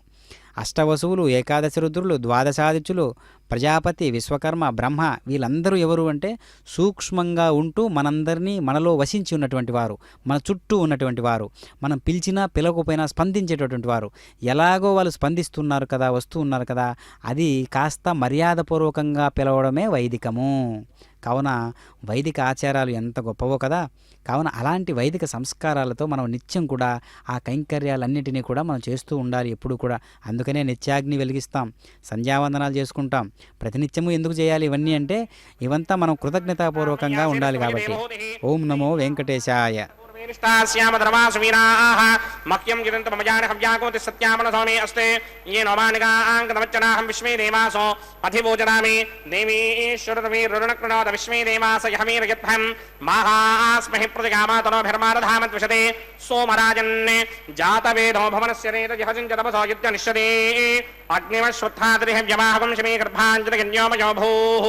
అష్టవసువులు, ఏకాదశి రుద్రులు, ద్వాదశాదిత్యులు, ప్రజాపతి, విశ్వకర్మ, బ్రహ్మ వీళ్ళందరూ ఎవరు అంటే సూక్ష్మంగా ఉంటూ మనందరినీ మనలో వసించి ఉన్నటువంటి వారు, మన చుట్టూ ఉన్నటువంటి వారు, మనం పిలిచినా పిలవకపోయినా స్పందించేటటువంటి వారు. ఎలాగో వాళ్ళు స్పందిస్తున్నారు కదా, వస్తూ ఉన్నారు కదా, అది కాస్త మర్యాదపూర్వకంగా పిలవడమే వైదికము. కావున వైదిక ఆచారాలు ఎంత గొప్పవో కదా. కావున అలాంటి వైదిక సంస్కారాలతో మనం నిత్యం కూడా ఆ కైంకర్యాలన్నింటినీ కూడా మనం చేస్తూ ఉండాలి ఎప్పుడు కూడా. అందుకనే నిత్యాగ్ని వెలిగిస్తాం, సంధ్యావందనాలు చేసుకుంటాం. ప్రతినిత్యము ఎందుకు చేయాలి ఇవన్నీ అంటే ఇవంతా మనం కృతజ్ఞతాపూర్వకంగా ఉండాలి కాబట్టి. ఓం నమో వెంకటేశాయ. మహ్యం జిదంత మమజాన హవ్యాకోతి సత్యామన సోమే అస్తే ఏ నోమానికాంకనవచ్చనాహం విశ్వే దేవాసో అధిభోజనామి దేవీశ్వరతమీరుణకృణోద విశ్వే దేవాస యహమీరయత్హం మాహాస్మహి ప్రతిగామాతనోభిర్మారధామద్విషదే సోమరాజన్నే జాతవేదో భవనస్య రేత జహజించతపసో యుద్ధ నిశ్యతే అగ్నివశ్వత్థాద్రిహవ్యమాహవం శమీ గర్భాంజలిగన్యోమయో భూః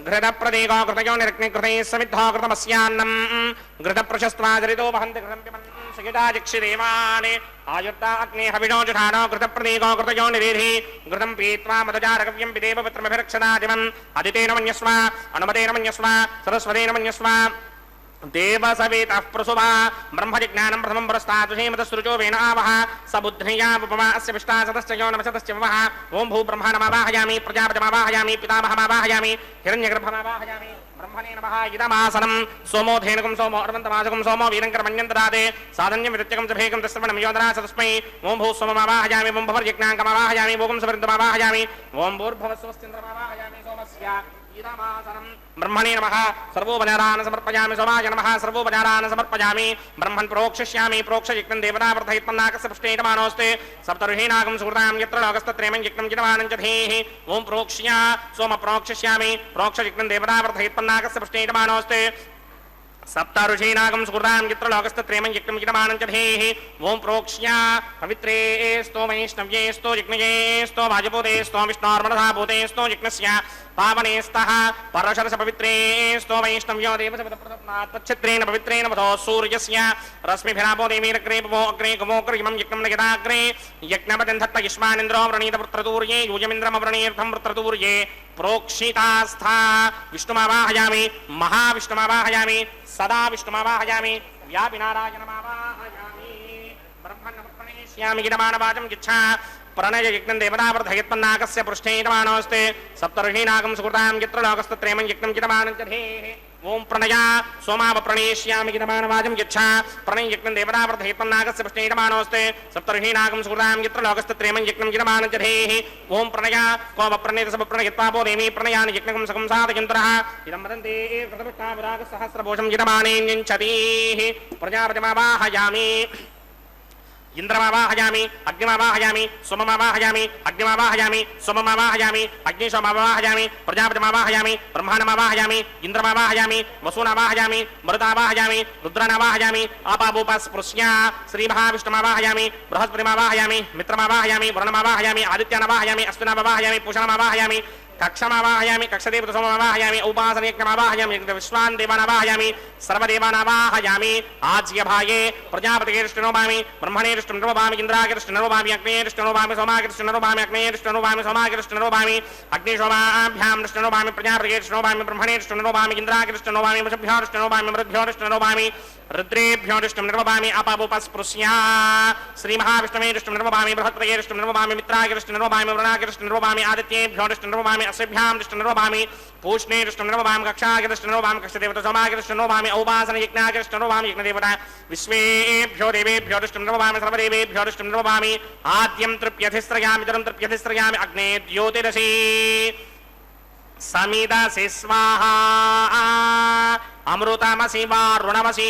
ఘృతప్రదీకో కృతయో నిరగ్నికృతే సమిద్ధో కృతమస్యాన్నం ఘృతప్రశస్త్వాజరితో వహంతి ఘృతం పిబన్ సుగితాజిక్షిదేవానే ఆయుర్తా అగ్నే హవిషోజుషాణో ఘృతప్రదీకో కృతయో నిరేధి ఘృతం పీత్వా మధుజారకవ్యం పిదేవ పుత్రమభిరక్షదాదివం అదితేన మన్యస్వ అనుమతేన మన్యస్వ సరస్వతేన మన్యస్వ దేవసవేతః ప్రసుభా బ్రహ్మజిజ్ఞానం ప్రథమం పురస్తాతుషేమతసృజో వేనావహ సబుద్ధ్యాపమా అస్య విష్టాసతశ్చ నమసతశ్చ వహ ఓం భూ బ్రహ్మాణమావాహయామి ప్రజాపతిమావాహయామి పితామహమావాహయామి హిరణ్యగర్భమావాహయామి బ్రహ్మణే నమః ఇదమాసనం సోమో ధేనుకం సోమో అర్వంతమాసకం సోమో వీరంకరమణ్యంతరాదే సాధన్యం విదత్యకం చభేకం తస్సవణం యోధరా సతస్మై ఓం భూ సోమమావాహయామి ఓం భవర్యజ్ఞాంకమావాహయామి ఓం సవృద్ధమావాహయామి ఓం భూర్భవస్వస్తింద్రమావాహయామి సోమస్య ब्रह्मणे नमः सर्वोपचारान् समर्पयामि सोमाय नमः सर्वोपचारान् समर्पयामि ब्रह्मन् प्रोक्षयिष्यामि प्रोक्षयिज्ञं देवतावर्धयित्मन्नाकस्य पृष्ठेयमानोऽस्ते सप्तऋषीणागं सुहृदां यत्र लोकस्तत्रेमं यज्ञं जिनवानं च धीः ॐ प्रोक्ष्य सोम प्रोक्षयिष्यामि प्रोक्षयिज्ञं देवतावर्धयित्मन्नाकस्य पृष्ठेयमानोऽस्ते सप्ताऋषीणागं सुहृदां यत्र लोकस्तत्रेमं यज्ञं जिनवानं च धीः ॐ प्रोक्ष्य पवित्रे स्तो वैष्णव्ये स्तो यज्ञये स्तो वाजपूते स्तो विष्णोर्मनसा भूते स्तो यज्ञस्य पावने स्तः परशरस पवित्रे स्तो वैष्णव्यो देवसवितप्रदत्नात्तच्छित्रेण पवित्रेण वधो सूर्यस्य रश्मिभिरापो देवीरग्रे पवो अग्रे गमोऽग्रिमं यज्ञं नयदाग्रे यज्ञपतिन्धत्त युष्मानिन्द्रो व्रणीतपुत्रतूर्ये यूयमिन्द्रमव्रणीर्थं वृत्रतूर्ये प्रोक्षितास्था विष्णुमावाहयामि महाविष्णुमावाहयामि सदा विष्णुमावाहयामि व्यापिनारायणमावाहयामि ब्रह्मण्यप्रणेष्यामि गिरमाणवाचं गिच्छा प्रणय यज्ञं देवतावर्धयत्मन्नाकस्य पृष्ठे यजमानोऽस्ते सप्तऋषीणागं सुहृदां यत्र लोकस्तत्रेमं यज्ञं जिनमानं च धेः ॐ प्रणय सोमावप्रणेष्यामि गिरमाणवाचं गिच्छा प्रणय यज्ञं देवतावर्धयत्मन्नाकस्य पृष्ठे यजमानोऽस्ते सप्तऋषीणागं सुहृदां यत्र लोकस्तत्रेमं यज्ञं जिनमानं च धेः ॐ प्रणय कोमप्रणेतसमप्रणयत्वापो देवी प्रणयानि यज्ञकं सकं साधयन्तरः इदं वदन्ति कृतपुष्टाविरागसहस्रभूषं जिनमानेऽन्यञ्चतीः प्रजापतिमावाहयामि इंद्रमावाहयामि अग्निमावाहयामि सोममावाहयामि अग्निमावाहयामि सोममावाहयामि अग्निशोममावाहयामि प्रजापतिमावाहयामि ब्रह्माण्डमावाहयामि इंद्रमावाहयामि वसूनावाहयामि मरुतावाहयामि रुद्रनावाहयामि आपाभूपस्पृश्य श्रीमहाविष्णुमावाहयामि बृहस्पतिमावाहयामि मित्रमावाहयामि वरुणमावाहयामि आदित्यानावाहयामि अश्विनामावाहयामि पूषणमावाहयामि कक्षमावाहयामि कक्षदेवतसोममावाहयामि उपासनयज्ञमावाहयामि विश्वान् देवानावाहयामि सर्वदेवानावाहयामि आज्यभाये प्रजापतिर्ष्टनोभामि ब्रह्मणेर्ष्टनोभामि इन्द्रागिर्ष्टनोभामि अग्नेर्ष्टनोभामि सोमागिर्ष्टनोभामि अग्नेर्ष्टनोभामि सोमागिर्ष्टनोभामि अग्निशोमाभ्यां कृष्णनोभामि प्रजापतिर्ष्टनोभामि ब्रह्मणेर्ष्टनोभामि इन्द्रागिर्ष्टनोभामि वशुभ्योर्ष्टनोभामि मरुद्भ्योर्ष्टनोभामि रुद्रेभ्योर्ष्टं निर्वभामि अपावुपस्पृश्य श्रीमहाविष्णुमेर्ष्टं निर्वभामि बृहत्पतयेर्ष्टं निर्वभामि मित्रागिर्ष्टं निर्वभामि वरुणागिर्ष्टं निर्वभामि आदित्येभ्योर्ष्टं निर्वभामि अस्यभ्यां दृष्टं निर्वभामि पूष्णेर्ष्टं निर्वभामि कक्षागिर्ष्टं निर्वभामि कक्षदेवता सोमागिर्ष्टं निर्वभामि औपासनयज्ञागिर्ष्टं निर्वभामि यज्ञदेवता विश्वेभ्यो देवेभ्योर्ष्टं निर्वभामि सर्वदेवेभ्योर्ष्टं निर्वभामि आद्यं तृप्यधिस्रयामि इतरं तृप्यधिस्रयामि अग्ने द्योतिरसि समिदसि स्वाहा अमृतमसि वारुणमसि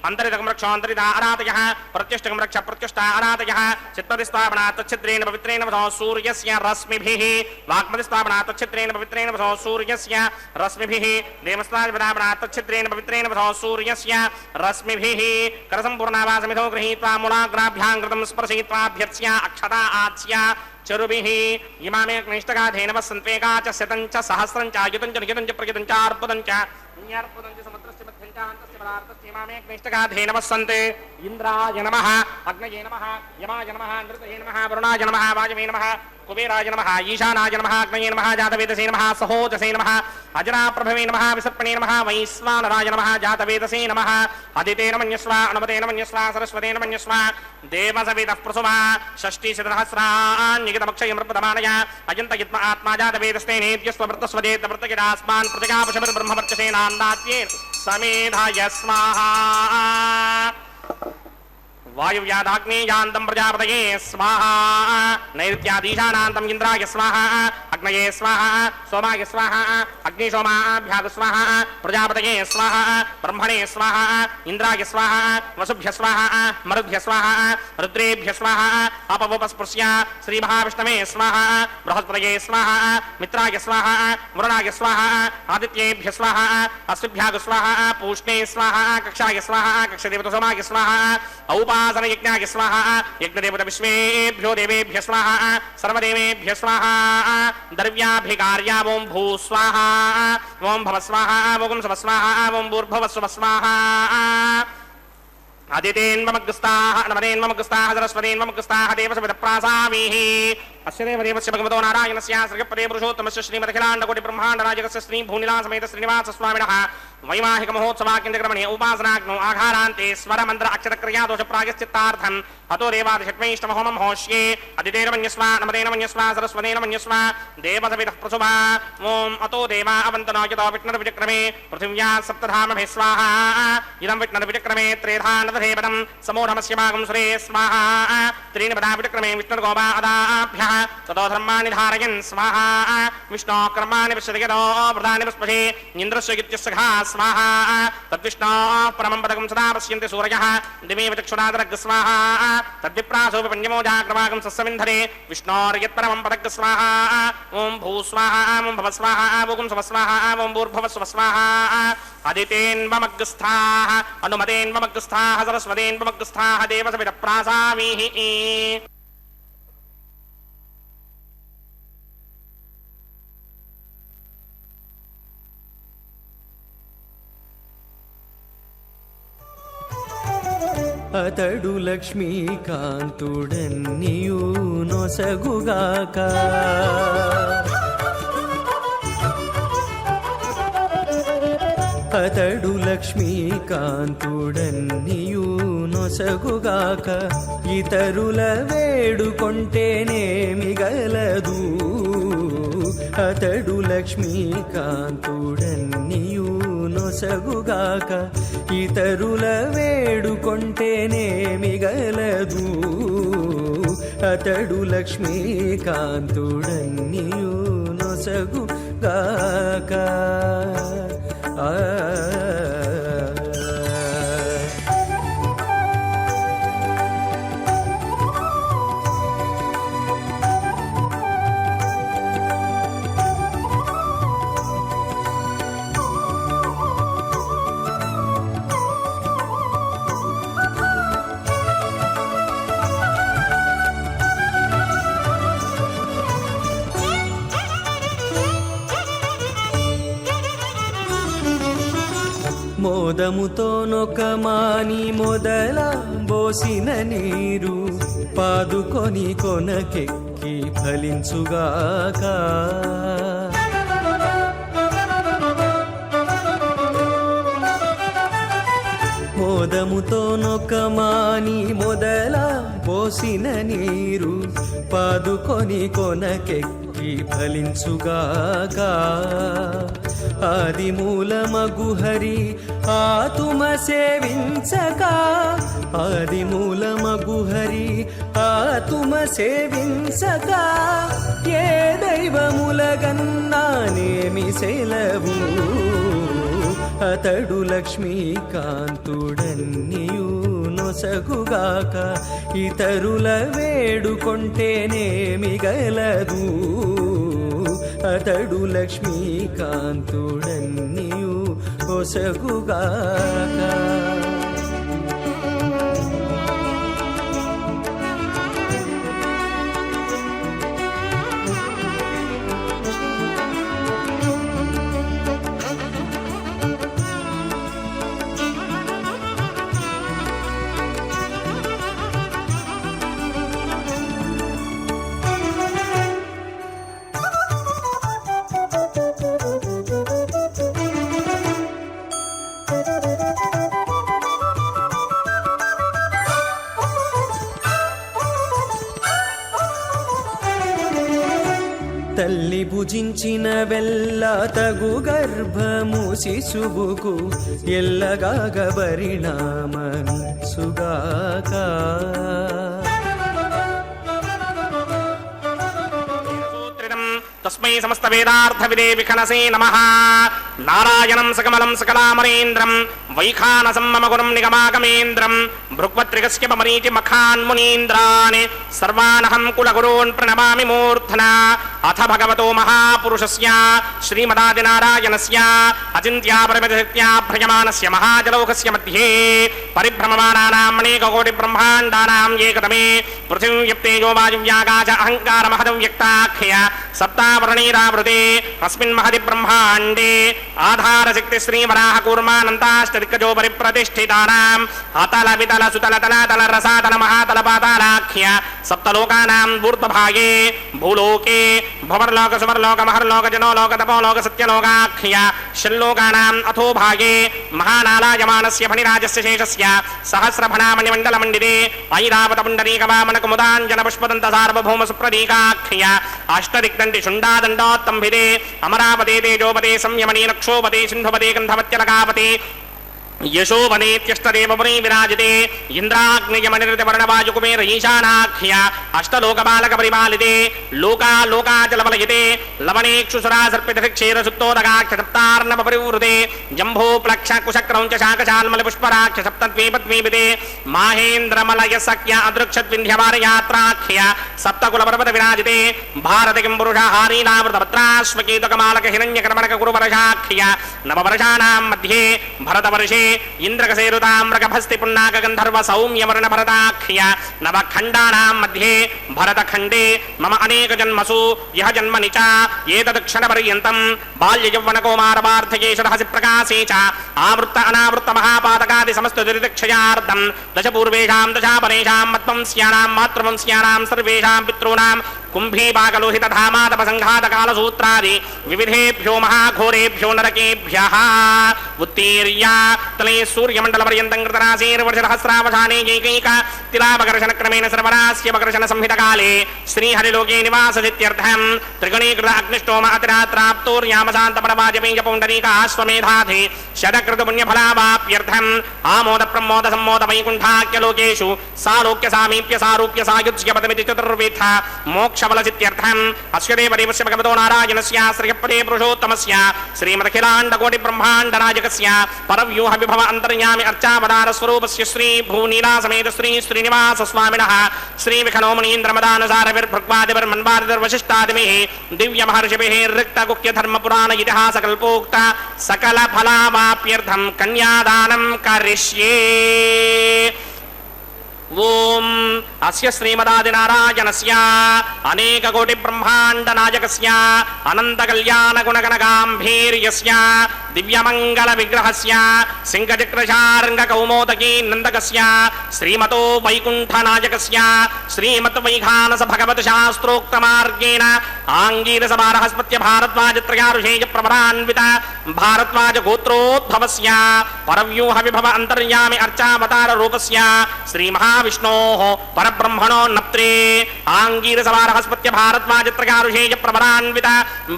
अन्तरितकं रक्ष अन्तरिता अनातयः प्रत्युष्टकं रक्ष प्रत्युष्टा अनातयः चित्पतिस्थापनात् तच्छिद्रेण पवित्रेण वसो सूर्यस्य रश्मिभिः वाक्पतिस्थापनात् तच्छिद्रेण पवित्रेण वसो सूर्यस्य रश्मिभिः देवस्थापनात् तच्छिद्रेण पवित्रेण वसो सूर्यस्य रश्मिभिः करसम्पूर्णावासमिधो गृहीत्वा मूलाग्राभ्यां कृतं स्पर्शयित्वाभ्यर्च्य अक्षता आच्य चरुभिः इमामे क्लिष्टगाधेन वसन्त्वेका च शतं च सहस्रं च युतं च नियतं च प्रयतं च अर्पदं च न्यार्पदं च समुद्रस्य मध्यं च अन्तस्य पदार्थस्य इमामे क्लिष्टगाधेन वसन्ते इन्द्राय नमः अग्नये नमः यमाय नमः नृतये नमः वरुणाय नमः वायवे नमः कुबेराय नमः ईशानाय नमः अग्नये नमः जातवेदसे नमः सहोजसे नमः अजराप्रभवे नमः विसर्पणे नमः वैश्वानराय नमः जातवेदसे नमः अदितेन मन्यस्व अनुमतेन मन्यस्व सरस्वतेन मन्यस्व देवसवितः प्रसुवा षष्टिशतसहस्राण्यगितमक्षयमृपदमानय अजन्तयित्म आत्मा जातवेदस्तेनेत्यस्व वृत्तस्वदेत वृत्तगिरास्मान् प्रतिगापशभिर्ब्रह्मवर्चसेनान्दात्ये समेधाय स्वाहा वायुव्यादाग्नेयान्तं प्रजापतये स्वाहा नैऋत्यादीशानान्तं इन्द्राय स्वाहा अग्नये स्वाहा सोमाय स्वाहा अग्निशोमाभ्याग स्वाहा प्रजापतये स्वाहा ब्रह्मणे स्वाहा इन्द्राय स्वाहा वसुभ्य स्वाहा मरुभ्य स्वाहा रुद्रेभ्य स्वाहा अपवपस्पृश्य श्रीमहाविष्णवे स्वाहा बृहस्पतये स्वाहा मित्राय स्वाहा वरुणाय स्वाहा आदित्येभ्य स्वाहा अश्विभ्याग स्वाहा पूष्णे स्वाहा कक्षाय स्वाहा कक्षदेवतसोमाय स्वाहा औपासनयज्ञाय स्वाहा यज्ञदेवता विश्वेभ्यो देवेभ्य स्वाहा सर्वदेवेभ्य स्वाहा द्रव्याभिकार्या ओं भू स्वाहा ओं भव स्वाहा ओं सव स्वाहा ओं भूर्भुव स्वः स्वाहा आदितेन्ममग्रस्ताः नमदेन्ममग्रस्ताः सरस्वतीन्ममग्रस्ताः देवसवितप्रासामीः अस्य देवदेवस्य भगवतो नारायणस्य श्रीपदे पुरुषोत्तमस्य श्रीमदखिलाण्डकोटिब्रह्माण्डनायकस्य श्रीभूनिलासमेत श्रीनिवासस्वामिनः वैवाहिक महोत्सवाकेन्द्रक्रमणे उपासनाग्नौ आघारान्ते स्वरमन्त्र अक्षरक्रियादोष प्रायश्चित्तार्थम् अतो देवादिषट्वैष्णवहोमं होष्ये अदितेर्मन्यस्व नमदेनमन्यस्व सरस्वतेनमन्यस्व देवसवितः प्रसुभा ॐ अतो देवा अवन्तनायतो विष्णुर्विचक्रमे पृथिव्या सप्तधामभिः स्वाहा इदं विष्णुर्विचक्रमे त्रेधानदधेपदं समूढमस्य भागं सुरे स्वाहा त्रीणि पदा विचक्रमे विष्णुर्गोपा अदाभ्यः ततो धर्माणि धारयन् स्वाहा विष्णो कर्माणि पश्यति यतो प्रधानि पुष्पे इन्द्रस्य गित्यस्सखा स्वाहा तद्विष्णो परमं पदकं सदा पश्यन्ति सूरयः दिमेव चक्षुरादरग् स्वाहा तद्विप्रासोऽपि पञ्चमो जाग्रवागं सस्यमिन्धरे विष्णोर्यत्परमं पदग् स्वाहा ॐ भू स्वाहा ॐ भव स्वाहा ॐ सव स्वाहा ॐ भूर्भुवः स्वः स्वाहा अदितेन्वमग्रस्थाः अनुमतेन्वमग्रस्थाः सरस्वतेन्वमग्रस्थाः देवसविदप्रासामीः అతడు లక్ష్మీకాంతుడన్నియు నొసగుగాక అతడు లక్ష్మీకాంతుడన్నియు నొసగుగాక ఇతరుల వేడుకొంటేనేమి గలదు అతడు లక్ష్మీకాంతుడన్నియు నొసగుగాక ఇతరుల వేడుకొంటేనేమి గలదు అతడు లక్ష్మీకాంతుడన్నియు నొసగుగాక మోదముతోనొక మాని మొదల బోసిన నీరు పాదుకొని కొనకెక్కి ఫలించుగాక మోదముతోనొక మాని మొదల పోసిన నీరు పాదుకొని కొనకెక్కి ఫలించుగాక ఆదిమూలమగు హరి ఆతుమ సేవించక ఆదిమూలమగు హరి ఆతుమ సేవించక ఏ దైవములగన్నానేమి సెలవు అతడు లక్ష్మీకాంతుడన్నియు నొసగుగాక ఇతరుల వేడుకొంటేనేమి గలదు అతడు లక్ష్మీకాంతుడన్నియు నొసగుగాక తల్లి భుజించిన వెల్ల తగు గర్భము శిశువుకు ఎల్లగాగ పరిణామనిచ్చుగాక तस्मै समस्त वेदार्थ विदे विखनसे नमः नारायणं सकमलं सकलामरेन्द्रं वैखानसं मम गुरुं निगमागमेन्द्रं भृग्वत्रिगस्य मरीचि मखान्मुनीन्द्रान् सर्वानहं कुलगुरून् प्रणमामि मूर्धना अथ भगवतो महापुरुषस्य श्रीमदादिनारायणस्य अचिन्त्यापरिमितशक्त्या भ्रयमानस्य महाजलौकस्य मध्ये परिभ्रममाणानां अनेककोटिब्रह्माण्डानां एकदमे पृथिवीव्यप्तेजो वायुव्याकाश अहङ्कारमहदं व्यक्ताख्य सप्तावरणीरावृते अस्मिन् महति ब्रह्माण्डे आधारशक्ति श्रीवराह कूर्मानन्ताष्टदिक्कजो परिप्रतिष्ठितानाम् अतल वितल सुतल तलातल रसातल महातल पातालाख्य सप्तलोकानां ऊर्ध्वभागे भूलोके भवर्लोक सुवर्लोक महर्लोक जनोलोक तपोलोक सत्यलोकाख्य षल्लोकानाम् अथो भागे महानालायमानस्य फणिराजस्य शेषस्य सहस्रफणामणिमण्डलमण्डिते ऐरावतपुण्डरीकवामनकुमुदाञ्जनपुष्पदन्तसार्वभौम सुप्रदीकाख्य अष्टदिक्दण्डि शुण्डादण्डोत्तम्भिते अमरावते तेजोपते संयमने नक्षोपते सिन्धुपते गन्धवत्यलकापते యశోవనేత్యష్టదేవపురీ విరాజితే ఇంద్రాగ్నియమనిర్దివర్ణవాయుకుమేర ఈశానాఖ్య అష్టలోకపాలక పరిపాలితే లోకాలోకాచలవలయతే లవణేక్షుసురా సర్పితక్షేరసుత్తోదగాఖ్య సప్తార్ణవ పరివృతే జంభోప్లక్ష కుశక్రౌంచ శాకశాల్మల పుష్పరాఖ్య సప్తద్వీపద్వీపితే మాహేంద్రమలయ సఖ్య అదృక్షద్వింధ్యవారయాత్రాఖ్య సప్తకులపర్వత విరాజితే భారతికిం పురుష హారీనావృతపత్రాశ్వకేతుకమాలక హిరణ్యకర్మణక కురువరశాఖ్య నవవర్షాణాం మధ్యే భరతవర్షే ఇంద్రకసేరుతామ్రకభస్తి పున్నాక గంధర్వ సౌమ్యవర్ణ భరతాఖ్య నవఖండానాం మధ్యే భరతఖండే మమ అనేక జన్మసు యహ జన్మని చ ఏతదక్షణ పర్యంతం బాల్య యౌవన కౌమార వార్ధకేశ రహసి ప్రకాశే చ ఆవృత్త అనావృత్త మహాపాతకాది సమస్త దురితక్షయార్థం దశ పూర్వేషాం దశాపరేషాం మత్వంస్యానాం మాతృవంస్యానాం సర్వేషాం పితॄణాం కుంభీపాకలోహిత ధామాతప సంఘాత కాలసూత్రాది వివిధేభ్యో మహాఘోరేభ్యో నరకేభ్యః ఉత్తీర్య తలే సూర్యమండల పర్యంతం కృతరాశీర్వర్షసహస్రావధానే ఏకైక తిలాపకర్షణ క్రమేణ సర్వరాస్యపకర్షణ సంహితకాలే శ్రీహరిలోకే నివాససిత్యర్థం త్రిగుణీకృత అగ్నిష్టోమ అతిరాత్రాప్తోర్యామశాంతపరవాజపేయ పౌండరీక ఆశ్వమేధాధి శతకృత పుణ్యఫలావాప్యర్థం ఆమోద ప్రమోద సమ్మోద వైకుంఠాఖ్యలోకేషు సాలోక్య సామీప్య సారూప్య సాయుజ్య పదమితి చతుర్వేత్థ మోక్షఫలసిత్యర్థం అస్య దేవదేవస్య భగవతో నారాయణస్య శ్రీయపదే పురుషోత్తమస్య శ్రీమదఖిలాండకోటి బ్రహ్మాండ నాయకస్య పరవ్యూహ విభవ అంతర్యామి అర్చావతార స్వరూపస్య శ్రీ భూనీలా సమేత శ్రీ శ్రీనివాస స్వామినః శ్రీ విఖనోమనీంద్రమదానుసారవిర్భృగ్వాదిర్వశిష్టాదిభిః దివ్య మహర్షిభిః రిక్త గుహ్య ధర్మ పురాణ ఇతిహాస కల్పోక్త సకల ఫలావాప్యర్థం కన్యాదానం కరిష్యే. ఓం అస్య శ్రీమదాది నారాయణస్య అనేక కోటి బ్రహ్మాండ నాయకస్య అనంత కళ్యాణ గుణగణ గాంభీర్యస్య దివ్యమంగళ విగ్రహస్య సింగచక్రశార్ంగ కౌమోదకీ నందకస్య శ్రీమతో వైకుంఠ నాయకస్య శ్రీమత్ వైఖానస భగవత్ శాస్త్రోక్త మార్గేణ ఆంగీరస బారహస్పత్య భారద్వాజ త్రయారుషేయ ప్రవరాన్విత భారద్వాజ గోత్రోద్భవస్య పరవ్యూహ విభవ అంతర్యామి అర్చావతార రూపస్య శ్రీ విష్ణోః పరబ్రహ్మణో నప్త్రే ఆంగీరస బారహస్పత్య భారద్వాజ త్రయారుషేయ ప్రవరాన్విత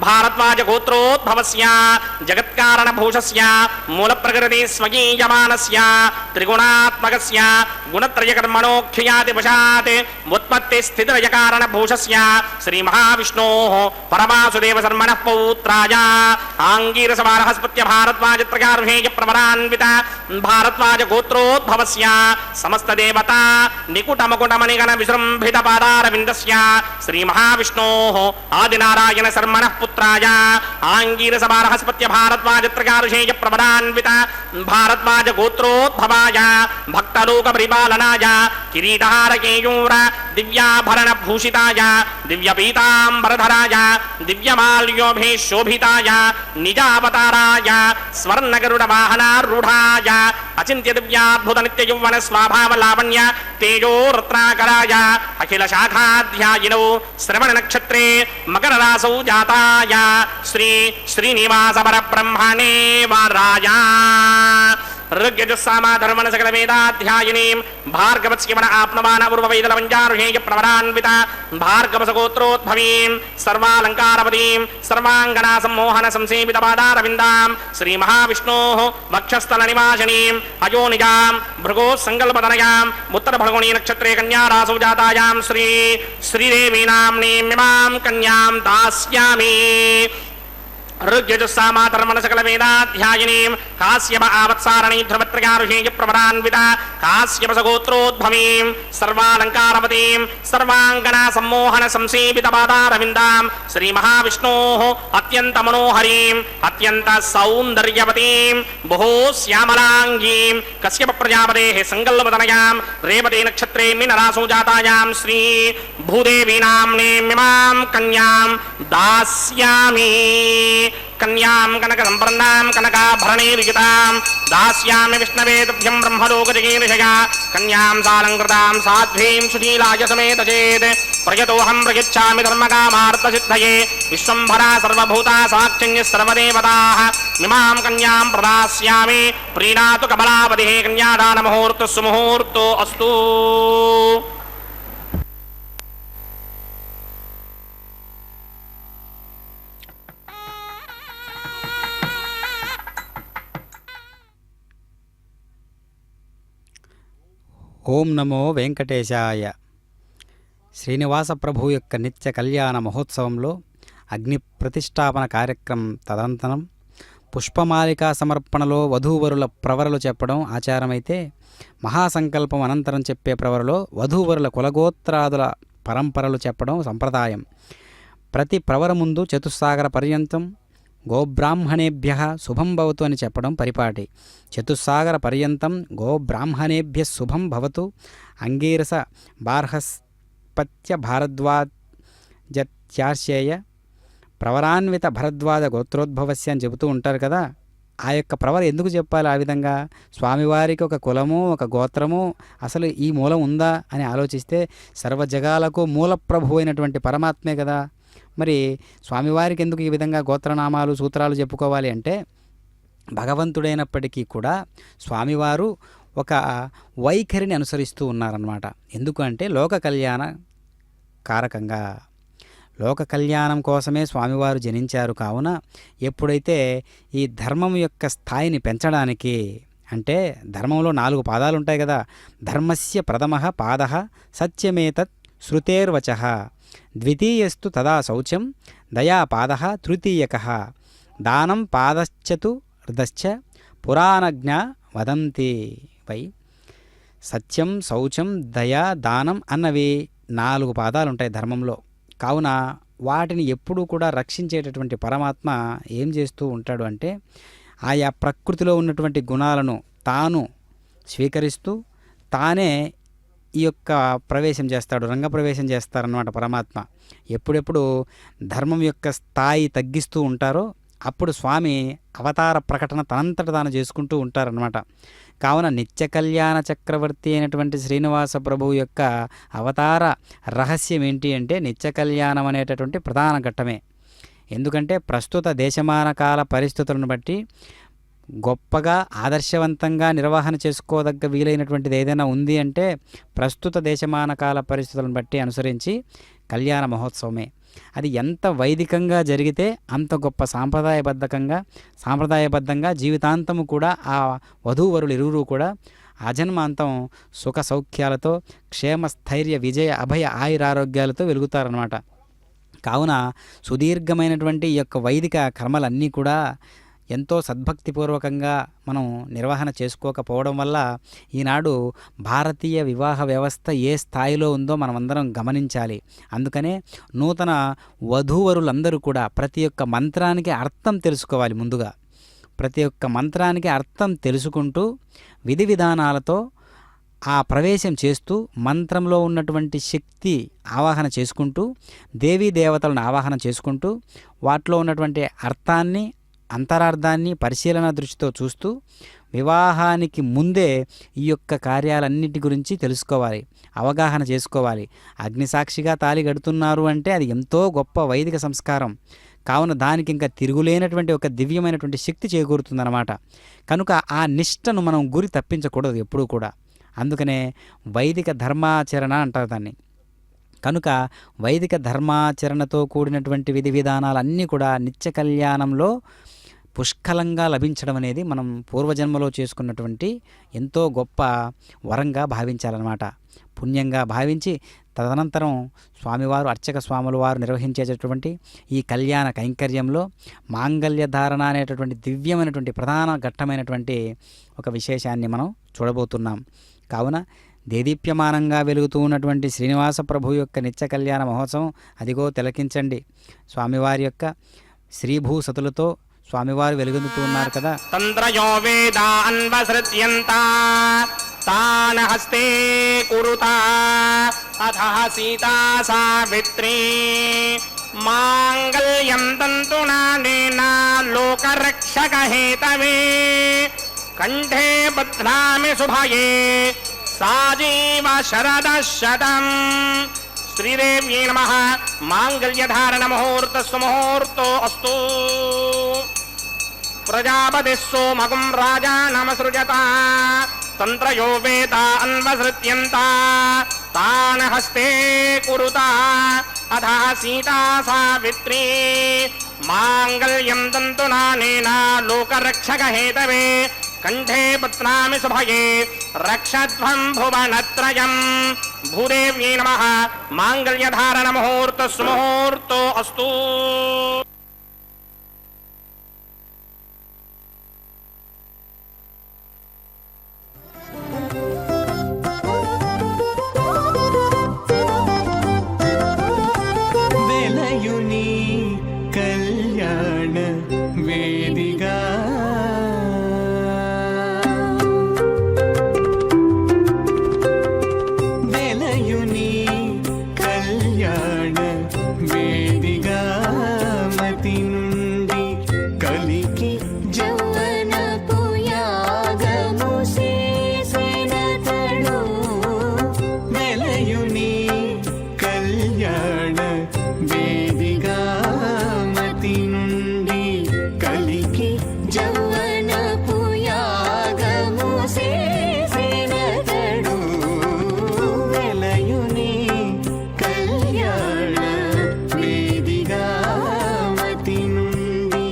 భారద్వాజ గోత్రోద్భవస్య జగత్కారణ భూషస్య మూల ప్రకృతి స్వగీయమానస్య త్రిగుణాత్మకస్య గుణత్రయకర్మణోఖ్యాతి వశాత్ ఉత్పత్తి స్థితిలయ కారణ భూషస్య శ్రీ మహావిష్ణోః పరమాసుదేవ శర్మణః పౌత్రాయ ఆంగీరస బారహస్పత్య భారద్వాజ త్రయారుషేయ ప్రవరాన్విత భారద్వాజ గోత్రోద్భవస్య సమస్త దేవత నికుటమకుటమణిగణ విజృంభిత పాదారవిందస్య శ్రీ మహావిష్ణోః ఆదినారాయణ శర్మణః పుత్రాయ ఆంగీరస బారహస్పత్య భారద్వాజ త్రయారుషేయ ప్రవరాన్విత భారద్వాజ గోత్రోద్భవాయ భక్తలోక పరిపాలనాయ కిరీటహార కేయూర దివ్యాభరణ భూషితాయ దివ్య పీతాంబరధరాయ దివ్యమాల్యోభి శోభితాయ నిజావతారాయ స్వర్ణగరుడ వాహనారూఢాయ అచింత్య దివ్యాద్భుత నిత్య యౌవన స్వభావ లావణ్య తేజో రత్నాకరాయ అఖిల శాఖాధ్యాయినౌ శ్రవణ నక్షత్రే మకర రాసౌ జాతాయ శ్రీ శ్రీనివాస పరబ్రహ్మణే వరాయ ఋగ్యజుస్సామాధర్మణ సకల వేదాధ్యాయినీం భార్గవస్యమన ఆప్నవాన పూర్వవైదలవంజారుషేయ ప్రవరాన్విత భార్గవసగోత్రోద్భవీం సర్వాలంకారవతీం సర్వాంగనా సమ్మోహన సంసేవిత పాదారవిందాం శ్రీ మహావిష్ణోః వక్షస్థల నివాసినీం అయోనిజాం భృగో సంకల్పతనయాం ఉత్తర భగవనీ నక్షత్రే కన్యారాసౌ జాతాయాం శ్రీ శ్రీదేవీ నామ్నీమిమాం కన్యాం దాస్యామి. ఋగ్యజుస్సామాధర్మణ సకల వేదాధ్యాయినీం కాశ్యప ఆవత్సారణీ ధ్రువత్రయారుషేయ ప్రవరాన్విత కాశ్యపసగోత్రోద్భవీం సర్వాలంకారవతీం సర్వాంగనా సమ్మోహన సంసేవిత పాదారవిందాం శ్రీ మహావిష్ణోః అత్యంత మనోహరీం అత్యంత సౌందర్యవతీం బహో శ్యామలాంగీం కశ్యప ప్రజాపతేః సంకల్పతనయాం రేవతే నక్షత్రే మీనరాసౌ జాతాయాం శ్రీ భూదేవీ నామ్నీమిమాం కన్యాం దాస్యామి. కన్యాం కనక సంపన్నాం కనకాభరణైర్యుతాం దాస్యామి విష్ణవే తుభ్యం బ్రహ్మలోకజగీర్షయా కన్యాం సాలంకృతాం సాధ్వీం సుశీలాయ సమేత చేత్ ప్రయతోహం ప్రయచ్ఛామి ధర్మకామార్థసిద్ధయే విశ్వంభరా సర్వభూతా సాక్షిణ్య సర్వదేవతాః మిమాం కన్యాం ప్రదాస్యామి ప్రీణాతు కమలాపతిః కన్యాదాన ముహూర్త సుముహూర్తో అస్తు. ఓం నమో వెంకటేశాయ. శ్రీనివాస ప్రభు యొక్క నిత్య కళ్యాణ మహోత్సవంలో అగ్ని ప్రతిష్టాపన కార్యక్రమం తదనంతరం పుష్పమాలికా సమర్పణలో వధూవరుల ప్రవరలు చెప్పడం ఆచారమైతే, మహాసంకల్పం అనంతరం చెప్పే ప్రవరలో వధూవరుల కులగోత్రాదుల పరంపరలు చెప్పడం సంప్రదాయం. ప్రతి ప్రవర ముందు చతుస్సాగర పర్యంతం గోబ్రాహ్మణేభ్య శుభం భవతు అని చెప్పడం పరిపాటి. చతుస్సాగర పర్యంతం గోబ్రాహ్మణేభ్య శుభం భవతు అంగీరస బార్హస్పత్య భారద్వాజత్యాశేయ ప్రవరాన్విత భరద్వాజ గోత్రోద్భవస్య అని చెబుతూ ఉంటారు కదా. ఆ యొక్క ప్రవర ఎందుకు చెప్పాలి ఆ విధంగా? స్వామివారికి ఒక కులము, ఒక గోత్రము, అసలు ఈ మూలం ఉందా అని ఆలోచిస్తే సర్వజగాలకు మూల ప్రభు అయినటువంటి పరమాత్మే కదా. మరి స్వామివారికి ఎందుకు ఈ విధంగా గోత్రనామాలు సూత్రాలు చెప్పుకోవాలి అంటే, భగవంతుడైనప్పటికీ కూడా స్వామివారు ఒక వైఖరిని అనుసరిస్తూ ఉన్నారన్నమాట. ఎందుకు అంటే లోక కళ్యాణ కారకంగా, లోక కళ్యాణం కోసమే స్వామివారు జనించారు. కావున ఎప్పుడైతే ఈ ధర్మం యొక్క స్థాయిని పెంచడానికి, అంటే ధర్మంలో 4 పాదాలు ఉంటాయి కదా. ధర్మస్య ప్రథమః పాదః సత్యమేతత్ శృతేర్వచః, ద్వితీయస్తు తదా శౌచం దయాపాదః తృతీయకః, దానం పాదశ్చతుర్దశ్చ పురాణజ్ఞ వదంతి వై. సత్యం, శౌచం, దయ, దానం అన్నవి 4 పాదాలు ఉంటాయి ధర్మంలో. కావున వాటిని ఎప్పుడూ కూడా రక్షించేటటువంటి పరమాత్మ ఏం చేస్తూ ఉంటాడు అంటే, ఆయా ప్రకృతిలో ఉన్నటువంటి గుణాలను తాను స్వీకరిస్తూ తానే ఈ యొక్క ప్రవేశం చేస్తాడు, రంగప్రవేశం చేస్తారన్నమాట పరమాత్మ. ఎప్పుడెప్పుడు ధర్మం యొక్క స్థాయి తగ్గిస్తూ ఉంటారో అప్పుడు స్వామి అవతార ప్రకటన తనంతట తాను చేసుకుంటూ ఉంటారన్నమాట. కావున నిత్య కళ్యాణ చక్రవర్తి అయినటువంటి శ్రీనివాస ప్రభువు యొక్క అవతార రహస్యం ఏంటి అంటే నిత్య కళ్యాణం అనేటటువంటి ప్రధాన ఘట్టమే. ఎందుకంటే ప్రస్తుత దేశమాన కాల పరిస్థితులను బట్టి గొప్పగా ఆదర్శవంతంగా నిర్వహణ చేసుకోదగ్గ వీలైనటువంటిది ఏదైనా ఉంది అంటే ప్రస్తుత దేశమాన కాల పరిస్థితులను బట్టి అనుసరించి కళ్యాణ మహోత్సవమే. అది ఎంత వైదికంగా జరిగితే అంత గొప్ప సాంప్రదాయబద్ధంగా జీవితాంతము కూడా ఆ వధూవరులు ఇరువురు కూడా అజన్మాంతం సుఖ సౌఖ్యాలతో క్షేమ స్థైర్య విజయ అభయ ఆయురారోగ్యాలతో వెలుగుతారనమాట. కావున సుదీర్ఘమైనటువంటి ఈ యొక్క వైదిక కర్మలన్నీ కూడా ఎంతో సద్భక్తిపూర్వకంగా మనం నిర్వహణ చేసుకోకపోవడం వల్ల ఈనాడు భారతీయ వివాహ వ్యవస్థ ఏ స్థాయిలో ఉందో మనమందరం గమనించాలి. అందుకనే నూతన వధూవరులందరూ కూడా ప్రతి ఒక్క మంత్రానికి అర్థం తెలుసుకోవాలి. ముందుగా ప్రతి ఒక్క మంత్రానికి అర్థం తెలుసుకుంటూ విధి విధానాలతో ఆ ప్రవేశం చేస్తూ మంత్రంలో ఉన్నటువంటి శక్తి ఆవాహన చేసుకుంటూ దేవీ దేవతలను ఆవాహన చేసుకుంటూ వాటిలో ఉన్నటువంటి అర్థాన్ని అంతరార్థాన్ని పరిశీలన దృష్టితో చూస్తూ వివాహానికి ముందే ఈ యొక్క కార్యాలన్నిటి గురించి తెలుసుకోవాలి, అవగాహన చేసుకోవాలి. అగ్నిసాక్షిగా తాళి కడుతున్నారు అంటే అది ఎంతో గొప్ప వైదిక సంస్కారం. కావున దానికి ఇంకా తిరుగులేనటువంటి ఒక దివ్యమైనటువంటి శక్తి చేకూరుతుందన్నమాట. కనుక ఆ నిష్టను మనం గురి తప్పించకూడదు ఎప్పుడూ కూడా. అందుకనే వైదిక ధర్మాచరణ అంటారు దాన్ని. కనుక వైదిక ధర్మాచరణతో కూడినటువంటి విధి విధానాలన్నీ కూడా నిత్య కళ్యాణంలో పుష్కలంగా లభించడం అనేది మనం పూర్వజన్మలో చేసుకున్నటువంటి ఎంతో గొప్ప వరంగా భావించాలన్నమాట. పుణ్యంగా భావించి తదనంతరం స్వామివారు అర్చక స్వాముల వారు నిర్వహించేటటువంటి ఈ కళ్యాణ కైంకర్యంలో మాంగళ్య ధారణ అనేటటువంటి దివ్యమైనటువంటి ప్రధాన ఘట్టమైనటువంటి ఒక విశేషాన్ని మనం చూడబోతున్నాం. కావున దేదీప్యమానంగా వెలుగుతూ ఉన్నటువంటి శ్రీనివాస ప్రభు యొక్క నిత్య కళ్యాణ మహోత్సవం అదిగో తిలకించండి. స్వామివారి యొక్క శ్రీభూసతులతో స్వామివారు వెలుగొందుతూ ఉన్నారు కదా. తంత్రయో వేదాన్వసృత్యంత తాన హస్తే కురుతా అథః సీతా సావిత్రీ మాంగళ్యం తంతునానేన లోకరక్షక హేతవే కంఠే బధ్నామి శుభయే సాజీవ శరదశతం. శ్రీదేవ్యై నమః. మాంగళ్యధారణ ముహూర్తస్సు ముహూర్తో అస్తు. ప్రజాపతి సోమకం రాజానమసృజత తంత్రయో వేదా అన్వసృత్యంత తాన హస్తే కురుతా అథః సీతా సావిత్రీ మాంగళ్యం తంతునానేన లోకరక్షక హేతవే కంఠే పత్నామి శుభయే రక్షధ్వం భువనత్రయం భూదేవ్యై నమః మాంగళ్యధారణ ముహూర్త సుముహూర్తో అస్తు. వెలయుని కళ్యాణ వేదిగా వెలయుని కళ్యాణ వేదిగా మతి నుండి కలికి జౌవన పుయాగము చేసినతడు వెలయుని కళ్యాణ వేదిగా మతి నుండి కలికి జౌవన పుయాగము చేసినతడు వెలయుని కళ్యాణ వేదిగా మతి నుండి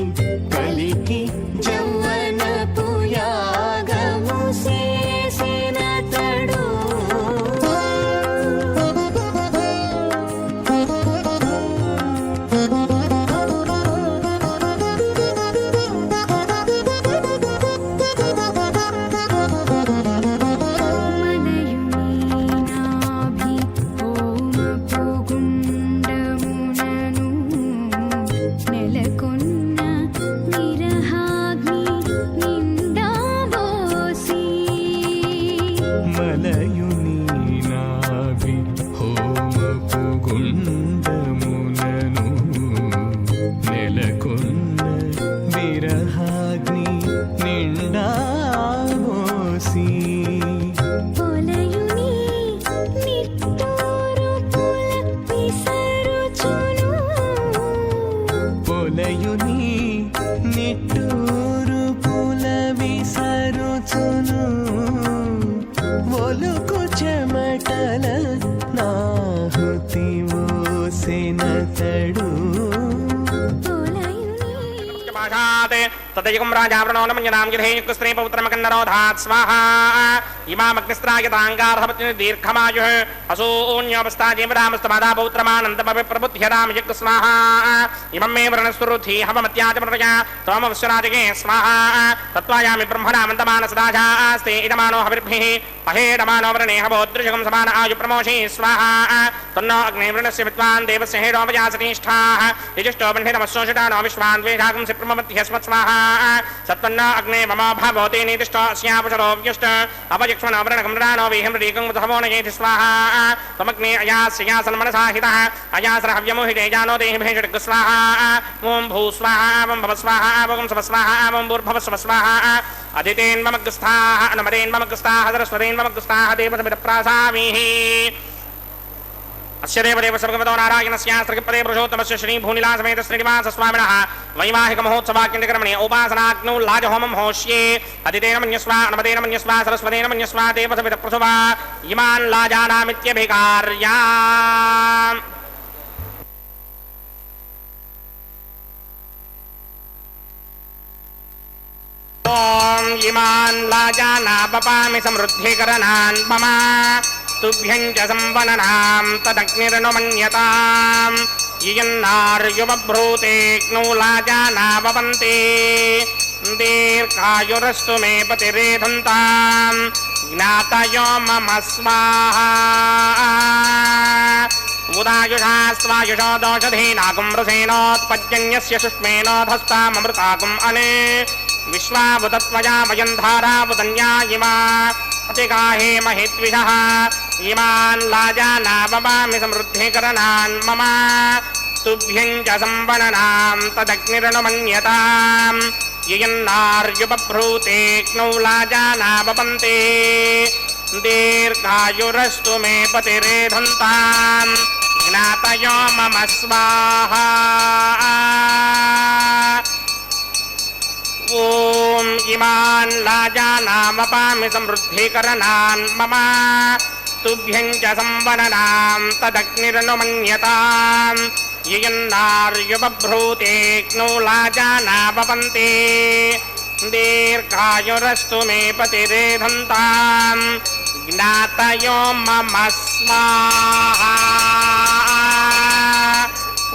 కలికి జౌవన పుయాగము చేసినతడు మనయునీనాభి హోమపు గుండమునను నెలకొన్న విరహాగ్ని నిండా బోసి మలయుని నాభి హోమపు గుండములను నెలకొన్న విరహాగ్ని నిండా మోసి పొలయుని నిట్టూరు పుల విసరుచును పొలయుని నిట్టూరు పుల విసరుచును ఒలుకు చెమటల నాహుతి ఓసెనతడు పొలయుని తదయుగం రాజావృణో నమన్యనాం గిధేయుక్ స్త్రీ పౌత్రమకన్నరోధాత్ స్వాహా ఇమామగ్నిస్త్రాయతాంగార్హపత్ని దీర్ఘమాయుః అసూన్యోపస్థాజీవరామస్తమాదా పౌత్రమానందమపి ప్రబుద్ధ్యరామ యక్ స్వాహా ఇమం మే వృణస్తురుధి హవమత్యాచమృతయా తోమవశ్వరాజగే స్వాహా తత్వాయామి బ్రహ్మణామంతమానసదాజాస్తే ఇదమానో హవిర్భిః పహేడమానో వృణే హవోదృశకం సమాన ఆయు ప్రమోషి స్వాహా తన్నో అగ్నే వృణస్య విద్వాన్ దేవస్య హేరోపయాసనిష్ఠాః యజుష్టో బంధినమస్సోషటానో విశ్వాన్ ద్వేషాగం సిప్రమమత్యస్మత్ స్వాహా సత్వన్న అగ్నే మమ భవతే నీతిష్టో అస్యాపుషరో వ్యుష్ట అపయక్ష్మణ వృణకం రాణో విహిమ్రీకం ఉదహవో నయేతి స్వాహా త్వమగ్నే అయాస్యాసన్మనసాహితః అయాసరహవ్యమోహితే జానో దేహి భేషడిగ్ స్వాహా ఓం భూ స్వాహా ఓం భవ స్వాహా ఓం సవ స్వాహా ఓం భూర్భవ స్వ స్వాహా అదితేన్మమగ్స్థాః అనమదేన్మమగ్స్థాః సరస్వతేన్మమగ్స్థాః దేవతమిదప్రాసామిః అస్య దేవదేవ సర్వగతో నారాయణస్యాస్త్రకిపదే పురుషోత్తమస్య శ్రీ భూనిలాసమేత శ్రీనివాస స్వామినః వైవాహిక మహోత్సవాక్యంకర్మణి ఉపాసనాగ్నౌ లాజహోమం హోష్యే అదితేన మన్యస్వా అనమదేన మన్యస్వా సరస్వతేన మన్యస్వా దేవతమిద ప్రసువా ఇమాన్ లాజానామిత్యభికార్యా. ఓం ఇమాన్ లాజానాపపామి సమృద్ధికరణాన్ మమ తుభ్యం చ సంవననాం తదగ్నిరనుమన్యతాం ఇయన్నార్యుమభ్రూతేగ్నౌ లాజానాపవంతే దీర్ఘాయురస్తు మే పతిరేధంతాం జ్ఞాతయో మమ స్వాహా ఉదాయుషా స్వాయుషో దోషధీనాకం రసేనోత్పద్యన్యస్య సుష్మేనోధస్తామృతాకం అనే విశ్వాభుతత్వయా వయం ధారావుదన్యా ఇమా అతిగాహే మహిద్విషః ఇమాన్ లాజానాపపామి సమృద్ధికరణాన్ మమ తుభ్యం చ సంవననాం తదగ్నిరనుమన్యతాం యయన్నార్యుపభ్రూతేగ్నౌ లాజానాపవంతే దీర్ఘాయురస్తు మే పతిరేధంతాం జ్ఞాతయో మమ స్వాహా. ఓం ఇమాన్ లాజానామపామి సమృద్ధికరణాన్ మమ తుభ్యం చ సంవననాం తదగ్నిరనుమన్యతాం యయన్నార్యుపభ్రూతేగ్నౌ లాజానాపవంతే దీర్ఘాయురస్తు మే పతిరేధంతాం జ్ఞాతయో మమ స్వాహా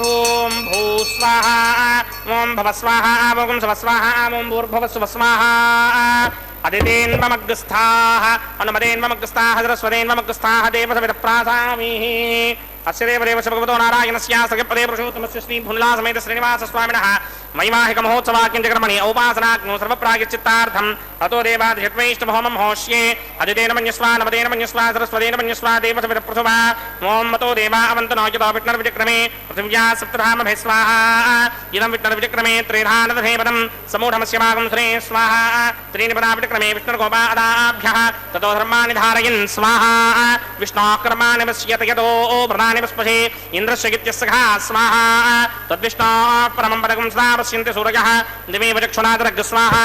ఓం భూస్వాహ ఓం భవస్వాహ ఓం శవస్వాహ ఓం భూర్భవస్వస్వాహ అదితేన్మగ్స్థాః అనుమదేన్మగ్స్థాః సరస్వదేన్మగ్స్థాః దేవసవిదప్రాసామి అస్య దేవదేవస్య భగవతో నారాయణస్య సర్గపదే పురుషోత్తమస్య శ్రీ భునిలా సమేత శ్రీనివాస స్వామినః వైవాహిక మహోత్సవాఖ్యం కర్మణి ఔపాసనాగ్నో సర్వప్రాయశ్చిత్తార్థం తతో దేవాదిషద్వైష్ణవహోమం హోష్యే అదితేన మన్యస్వా నమదేన మన్యస్వా సరస్వదేన మన్యస్వా దేవసవిదప్రసువా ఓం మతో దేవా అవంతనో యతో విష్ణుర్విచక్రమే పృథివ్యా సప్తధామభే స్వాహా ఇదం విష్ణుర్విచక్రమే త్రిధానదధేపదం సమూఢమస్య మాగం శ్రే స్వాహా త్రీణి పదా విచక్రమే విష్ణుర్గోపాదాభ్యః తతో ధర్మాణి ధారయన్ స్వాహా విష్ణోకర్మాణి పశ్యత యతో ప్రధాని పస్పశే ఇంద్రస్యగిత్యస్సఖా స్వాహా తద్విష్ణో పరమం పదకం సదా పశ్యంతి సూరయః దివేవ చక్షునాదరగ్ స్వాహా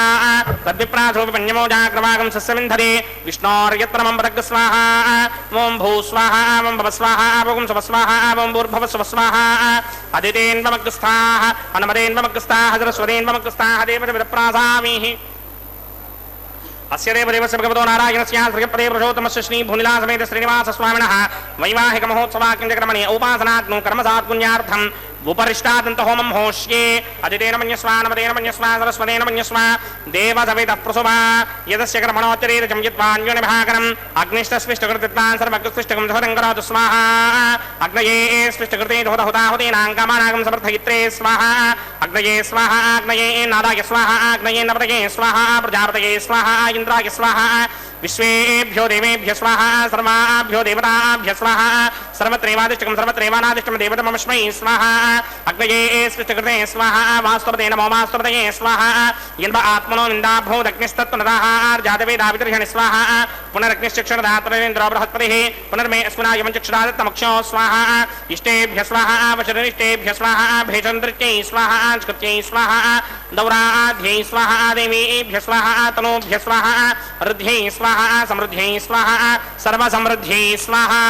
తద్విప్రాసోపన్యమో జాగ్రవాగం సస్యమింధరే విష్ణోర్యత్రమం పదగ్ స్వాహా ఓం భూ స్వాహా ఓం భవ స్వాహా ఓం శవ స్వాహా ఓం భూర్భవ స్వ స్వాహా అదితేన్వమగ్స్థాః అనుమదేన్వమగ్స్థాః సరస్వదేన్వమగ్స్థాః దేవసవిదప్రాసామి అస్య దేవదేవస్య భగవతో నారాయణస్య సర్గపదే పురుషోత్తమస్య శ్రీ భునిలా సమేత శ్రీనివాస స్వామినః వైవాహిక మహోత్సవాఖ్యం కర్మణి ఔపాసనాగ్నో కర్మసాత్పుణ్యార్థం ఉపరిష్టాదంత హోమం హోష్యే అదితేన మన్యస్వా నమదేన మన్యస్వా సరస్వదేన మన్యస్వా దేవసవిద ప్రసుభా యదస్య కర్మణోత్తరీరజం యత్వాన్యోనిభాకరం అగ్నిష్టస్విష్టకృతిత్వాన్ సర్వకృతిష్టకం సహదం కరోతు స్వాహా అగ్నయే స్విష్టకృతే హుతాహుతీనాం కామానాగం సమర్థయిత్రే స్వాహా అగ్నయే స్వాహా అగ్నయే నాదాయ స్వాహా అగ్నయే నవతయే స్వాహా ప్రజాపతయే స్వాహా ఇంద్రాయ స్వాహా విశ్వేభ్యో దేవేభ్య స్వాహా సర్వాభ్యో దేవతాభ్య స్వాహా సర్వత్రైవాదిష్టకం సర్వత్రైవానాదిష్టం దేవతమస్మై స్వాహా అగ్నయే స్పృష్టకృతే స్వాహా వాస్తవతే నమో వాస్తవతయే స్వాహా యన్వ ఆత్మనో నిందాభూదగ్నిస్తత్వనదాహార్జాతవేదావితర్హణి స్వాహా పునరగ్నిశ్చక్షురదాత్రేంద్రో బృహస్పతిః పునర్మే అస్మినాయమం చక్షురాదత్తమక్షో స్వాహా ఇష్టేభ్య స్వాహా వచరిష్టేభ్య స్వాహా భేచంద్రిత్యై స్వాహా స్కృత్యై స్వాహా దౌరాధ్యై స్వాహా దేవీభ్య స్వాహా తనూభ్య స్వాహా రుద్ధ్యై స్వాహా సమృద్ధ్యై స్వాహా సర్వసమృద్ధ్యై స్వాహా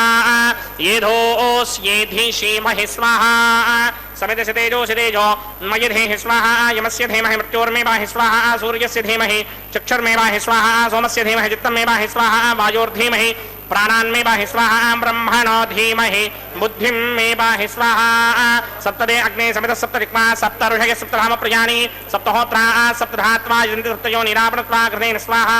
ఏధోస్యేధిషీమహి స్వాహా समितस्य तेजोऽसि तेजो मयि धेहि स्वाहा यमस्य धीमहि मृत्योर्मे वाहि स्वाहा सूर्यस्य धीमहि चक्षुर्मे वाहि स्वाहा सोमस्य धीमहि चित्तमे वाहि स्वाहा वायोर्धीमहि प्राणान्मे वाहि स्वाहा ब्रह्मणो धीमहि बुद्धिं मे वाहि स्वाहा सप्तदे अग्ने समितः सप्तदिक्मा सप्त ऋषयः सप्तधाम प्रजानि सप्तहोत्रा सप्तधात्मा यजन्ति सप्तयो निरापनत्वा कृतेन स्वाहा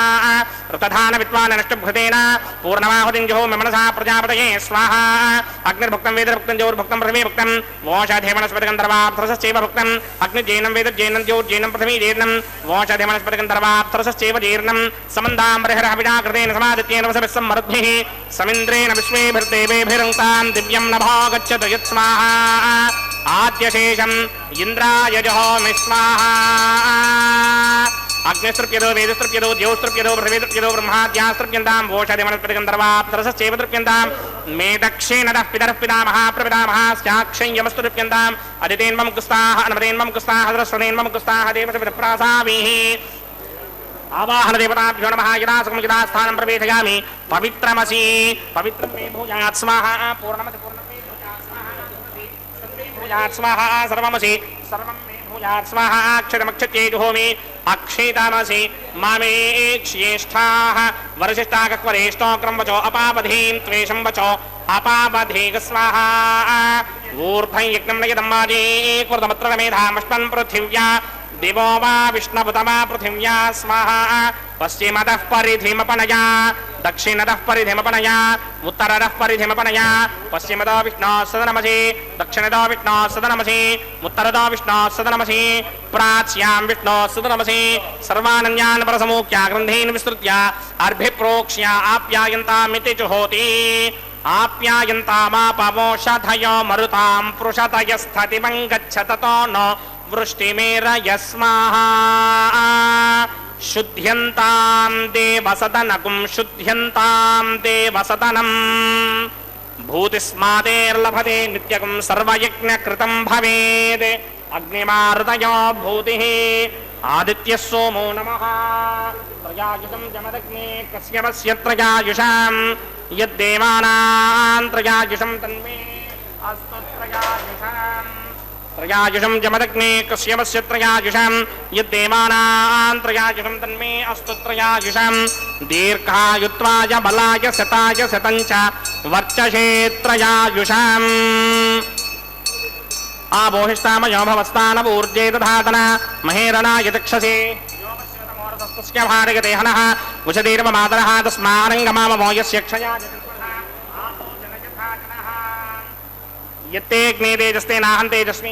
ऋतधान विद्वान् नष्टभृतेन पूर्णमाहुतिं जुहोमि मनसा प्रजापतये स्वाहा अग्निर्भुक्तं वेदभुक्तं ज्योर्भुक्तं पृथिवी भुक्तं वोषाधेमनस्पतिगन्धर्वाप्सरसश्चैव भुक्तं अग्निजैनं वेदजैनं ज्योर्जैनं पृथिवी जैनं वोषाधेमनस्पतिगन्धर्वाप्सरसश्चैव जीर्णं समन्दाम्बरहरः विना कृतेन समादित्येन वसभिः सम्मरुद्भिः समिन्द्रेण विश्वेभिर्देवेभिरङ्क्तां दिव्यं नभो गच्छतु यत्स्वाहा आद्यशेषम् इन्द्राय जहोमि स्वाहा अग्निस्तृप्यदो वेदस्तृप्यदो द्यौस्तृप्यदो पृथिवीस्तृप्यदो ब्रह्माद्यास्तृप्यन्तां वोषाधेमनस्पतिगन्धर्वाप्सरसश्चैव तृप्यन्तां मे दक्षिणतः पितरः पितामहः प्रपितामहाश्चाक्षं यमस्तृप्यन्ताम् अदितेन्वमुक्ताः अनुमदेन्वमुक्ताः सरस्वतेन्वमुक्ताः देवसविदप्रासामिः आवाहन देवताभ्यो नमः यदा सुखं यदा स्थानं प्रवेशयामि पवित्रमसि पवित्रं मे भूयात् स्वाहा पूर्णमसि पूर्णं मे भूयात् स्वाहा भूयात् स्वाहा सर्वमसि सर्वं मे भूयात् स्वाहा अक्षरमक्षत्ये जुहोमि अक्षितमसि मामेक्ष्येष्ठाः वरशिष्टाकक्वरेष्ठोक्रं वचो अपावधीं त्वेषं वचो अपावधीक स्वाहा ऊर्ध्वं यज्ञं नयदम्माजे कृतमत्र मेधामष्टन् पृथिव्या दिवो वा विष्णुपतमा पृथिव्या स्वाहा पश्चिमतः परिधिमपनया दक्षिणतः परिधिमपनया उत्तरतः परिधिमपनया पश्चिमतो विष्णोः सदनमसि दक्षिणतो विष्णोः सदनमसि उत्तरतो विष्णोः सदनमसि प्राच्यां विष्णोः सदनमसि सर्वानन्यान् परसमूख्या ग्रन्थीन् विस्तृत्य अर्भिप्रोक्ष्य आप्यायन्तामिति जुहोति आप्यायन्तामापवोषधयो मरुतां पृषतयस्थतिमं गच्छततो न वृष्टिमेरयस्माहा शुद्ध्यन्तां देवसदनकुं शुद्ध्यन्तां देवसदनम् भूतिस्मादेर्लभते नित्यकुं सर्वयज्ञकृतं भवेत् अग्निमारुतयो भूतिः आदित्यः सोमो नमः त्रयायुषं जमदग्ने कस्यपस्य त्रयायुषां यद्देवानां त्रयायुषं तन्मे अस्तु त्रयायुषाम् त्रयाजुषं जमदग्ने कश्यपस्य त्रयाजुषं यद्देवानां त्रयाजुषं तन्मे अस्तु त्रयाजुषं दीर्घायुत्वाय बलाय शताय शतं च वर्चसे त्रयाजुषम् आबोहिष्टामयो भवस्तानवूर्जे दधातन महेरणाय चक्षसे योमस्यतमोरसस्तस्य भारगते हनः उषदीर्वमातरः तस्मारङ्गमाममो यस्य क्षया यत्तेऽग्ने तेजस्ते नाहं तेजस्मि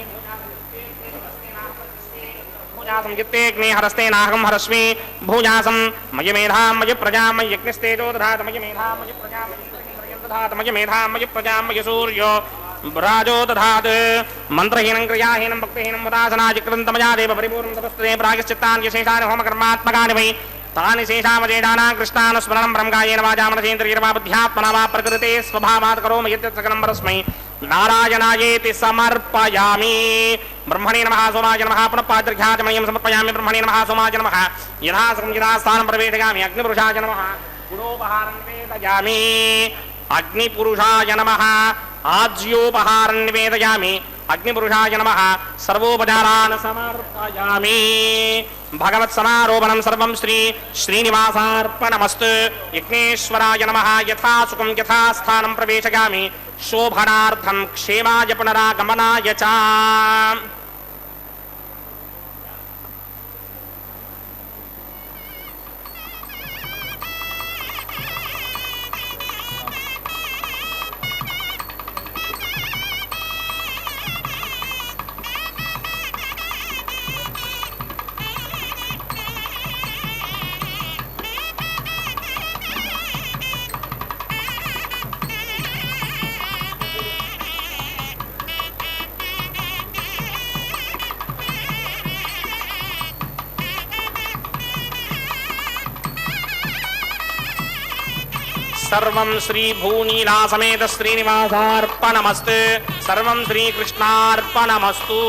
भूयासं यत्तेऽग्ने हरस्ते नाहं हरस्मि भूयासं मयि मेधां मयि प्रजां मयि यज्ञस्तेजो दधात मयि मेधां मयि प्रजां मयि इन्द्रियं दधात मयि मेधां मयि प्रजां मयि सूर्यो राजो दधात् मन्त्रहीनं क्रियाहीनं भक्तिहीनं वदासनाजिकृन्तमया देव परिपूर्णं तपस्ते प्रायश्चित्तानि विशेषानि होमकर्मात्मकानि वै तानि शेषावजेडानां कृष्णान् स्मरणं ब्रह्मकायेन वाचा मनसेन्द्रियर्वा बुद्ध्यात्मना वा प्रकृते स्वभावात् करोमि यत् सकलं परस्मै नारायणायेति समर्पयामि ब्रह्मणे नमः सोमाय नमः पुनः पाद्रघ्याचमनीयं समर्पयामि ब्रह्मणे नमः सोमाय नमः यथासकं यथास्थानं प्रवेशयामि अग्निपुरुषाय नमः गुणोपहारं निवेदयामि अग्निपुरुषाय नमः आज्योपहारं निवेदयामि अग्निपुरुषाय नमः सर्वोपचारान् समर्पयामि भगवत्समारोपणं सर्वं श्री श्रीनिवासार्पणमस्तु यज्ञेश्वराय नमः यथासुखं यथास्थानं प्रवेशयामि शोभनार्थं क्षेमाय पुनरागमनाय च सर्वं श्री भूनीला समेत श्रीनिवासार्पणमस्तु सर्वं श्रीकृष्णार्पणमस्तु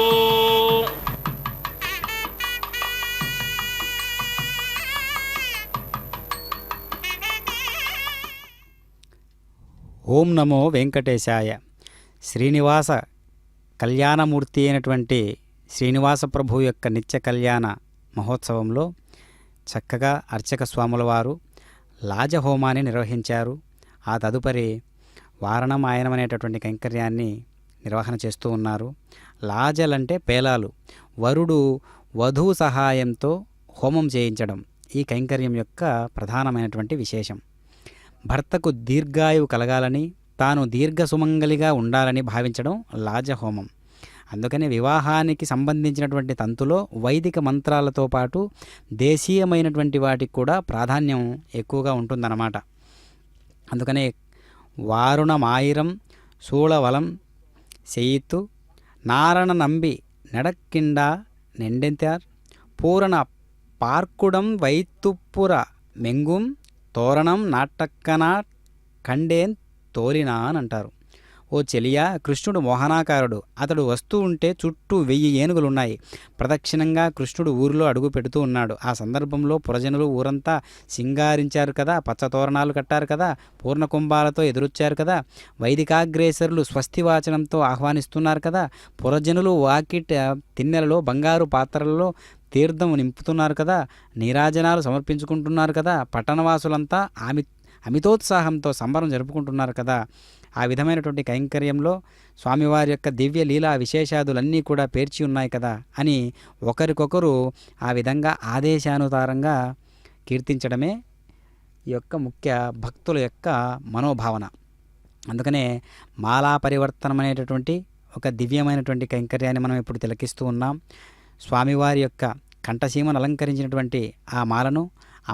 ఓం నమో వెంకటేశాయ. శ్రీనివాస కళ్యాణమూర్తి అయినటువంటి శ్రీనివాస ప్రభు యొక్క నిత్య కళ్యాణ మహోత్సవంలో చక్కగా అర్చక స్వాముల వారు లాజహోమాన్ని నిర్వహించారు. ఆ తదుపరి వారణమాయనం అనేటటువంటి కైంకర్యాన్ని నిర్వహణ చేస్తూ ఉన్నారు. లాజలంటే పేలాలు. వరుడు వధువు సహాయంతో హోమం చేయించడం ఈ కైంకర్యం యొక్క ప్రధానమైనటువంటి విశేషం. భర్తకు దీర్ఘాయువు కలగాలని, తాను దీర్ఘ సుమంగలిగా ఉండాలని భావించడం లాజహోమం. అందుకని వివాహానికి సంబంధించినటువంటి తంతులో వైదిక మంత్రాలతో పాటు దేశీయమైనటువంటి వాటికి కూడా ప్రాధాన్యం ఎక్కువగా ఉంటుందన్నమాట. అందుకనే వారుణమాయిరం సూళవలం సెయిత్తు నారణ నంబి నెడక్కిండా నెండెంతార్ పూరణ పార్కుడం వైత్తుప్పుర మెంగుం తోరణం నాటక్కనా కండేన్ తోలినా అని అంటారు. ఓ చెలియా, కృష్ణుడు మోహనాకారుడు. అతడు వస్తూ ఉంటే చుట్టూ 1000 ఏనుగులున్నాయి. ప్రదక్షిణంగా కృష్ణుడు ఊరిలో అడుగు పెడుతూ ఉన్నాడు. ఆ సందర్భంలో పురజనులు ఊరంతా సింగారించారు కదా, పచ్చతోరణాలు కట్టారు కదా, పూర్ణ కుంభాలతో ఎదురొచ్చారు కదా, వైదికాగ్రేసరులు స్వస్తివాచనంతో ఆహ్వానిస్తున్నారు కదా, పురజనులు వాకిట తిన్నెలలో బంగారు పాత్రలలో తీర్థం నింపుతున్నారు కదా, నీరాజనాలు సమర్పించుకుంటున్నారు కదా, పట్టణవాసులంతా అమితోత్సాహంతో సంబరం జరుపుకుంటున్నారు కదా. ఆ విధమైనటువంటి కైంకర్యంలో స్వామివారి యొక్క దివ్య లీలా విశేషాదులన్నీ కూడా పేర్చి ఉన్నాయి కదా అని ఒకరికొకరు ఆ విధంగా ఆదేశానుసారంగా కీర్తించడమే ఈ యొక్క ముఖ్య భక్తుల యొక్క మనోభావన. అందుకనే మాలా పరివర్తనం అనేటటువంటి ఒక దివ్యమైనటువంటి కైంకర్యాన్ని మనం ఇప్పుడు తిలకిస్తూ ఉన్నాం. స్వామివారి యొక్క కంఠసీమను అలంకరించినటువంటి ఆ మాలను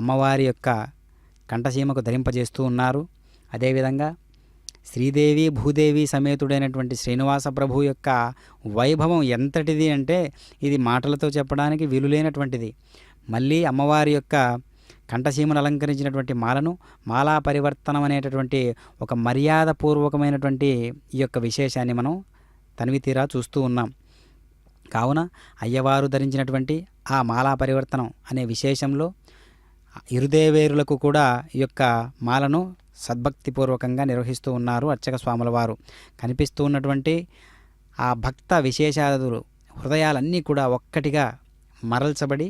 అమ్మవారి యొక్క కంఠసీమకు ధరింపజేస్తూ ఉన్నారు. అదేవిధంగా శ్రీదేవి భూదేవి సమేతుడైనటువంటి శ్రీనివాస ప్రభు యొక్క వైభవం ఎంతటిది అంటే ఇది మాటలతో చెప్పడానికి వీలులేనటువంటిది. మళ్ళీ అమ్మవారి యొక్క కంఠసీమను అలంకరించినటువంటి మాలను మాలా పరివర్తనం అనేటటువంటి ఒక మర్యాదపూర్వకమైనటువంటి ఈ యొక్క విశేషాన్ని మనం తనివితీరా చూస్తూ ఉన్నాం. కావున అయ్యవారు ధరించినటువంటి ఆ మాలా పరివర్తనం అనే విశేషంలో ఇరుదేవేరులకు కూడా ఈ యొక్క మాలను సద్భక్తిపూర్వకంగా నిర్వహిస్తూ ఉన్నారు అర్చక స్వాముల వారు. కనిపిస్తూ ఉన్నటువంటి ఆ భక్త విశేషాదులు హృదయాలన్నీ కూడా ఒక్కటిగా మరల్చబడి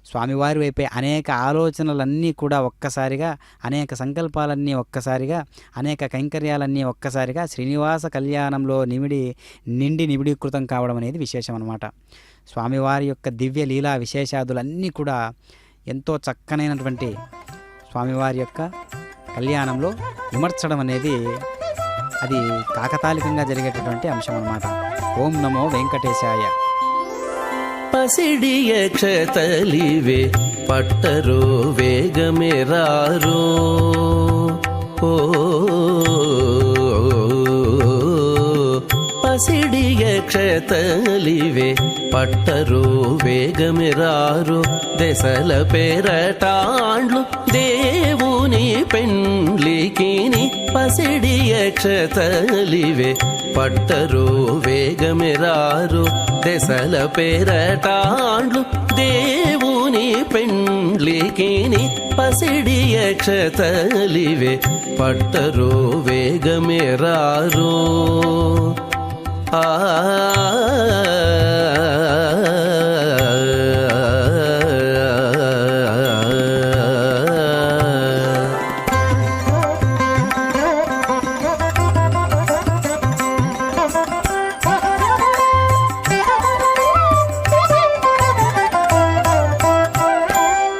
స్వామివారి వైపే అనేక ఆలోచనలన్నీ కూడా ఒక్కసారిగా, అనేక సంకల్పాలన్నీ ఒక్కసారిగా, అనేక కైంకర్యాలన్నీ ఒక్కసారిగా శ్రీనివాస కళ్యాణంలో నిండి నిబిడీకృతం కావడం అనేది విశేషం అన్నమాట. స్వామివారి యొక్క దివ్య లీలా విశేషాదులన్నీ కూడా ఎంతో చక్కనైనటువంటి స్వామివారి యొక్క కళ్యాణంలో విమర్చడం అనేది అది కాకతాళికంగా జరిగేటటువంటి అంశం అన్నమాట. ఓం నమో వెంకటేశాయ. పసిడియ క్షతలివే పట్టరో వేగమెరారో ఓ పసిడియ క్షతలివే పట్టరో వేగమెరారో దశల పేరటాండ్లు దేవుని పెండ్లికిని పసిడియ క్షతలివే పట్టరో వేగమెరారో దశల పేరటాండ్లు దేవుని పెండ్లికిని పసిడియ క్షతలివే పట్టరో వేగమెరారో ఆ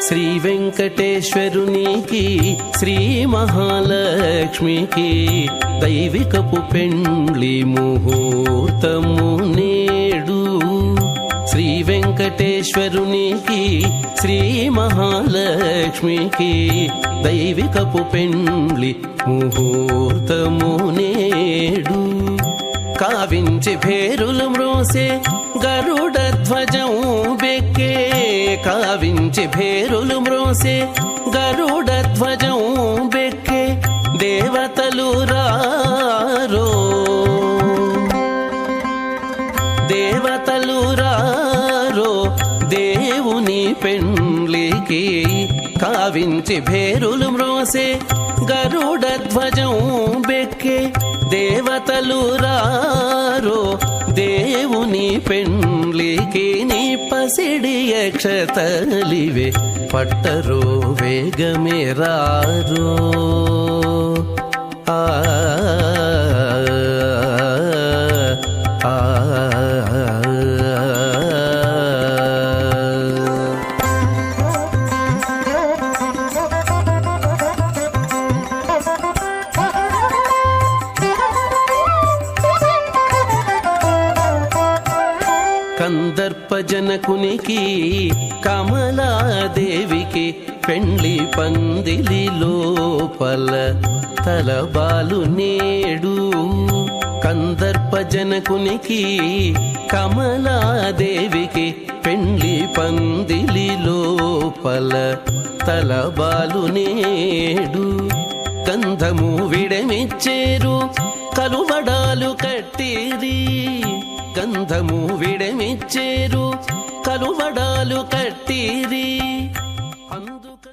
శ్రీ వెంకటేశ్వరునికి శ్రీ మహాలక్ష్మికి దైవికపు పెండ్లి ముహూర్తము నేడు. శ్రీ వెంకటేశ్వరునికి శ్రీ మహాలక్ష్మికి దైవికపు పెండ్లి ముహూర్తము నేడు. కావించి భేరులు మ్రోసే గరుడ ధ్వజం బెక్కే కావించి భేరులు మ్రోసే గరుడ ధ్వజం బెక్కే దేవతలు రారో దేవతలు రారో దేవుని పెండ్లికి కావించి భేరులు మ్రోసే గరుడ ధ్వజం బెక్కే దేవతలు రారో దేవుని పెండ్లికి నీ పసిడియ క్షతలివే పట్టరో వేగమెరారో ఆ ఆ కందర్పజనకునికి కమలాదేవికి పెండ్లి పందిలి లోపల తలబాలు నేడు. కందర్పజనకునికి కమలాదేవికి పెండ్లి పందిలి లోపల తలబాలు నేడు. గంధము విడమిచ్చేరు కలువడాలు కట్టిరి గంధము విడమిచ్చేరు కలువడాలు కట్టిరి అందుక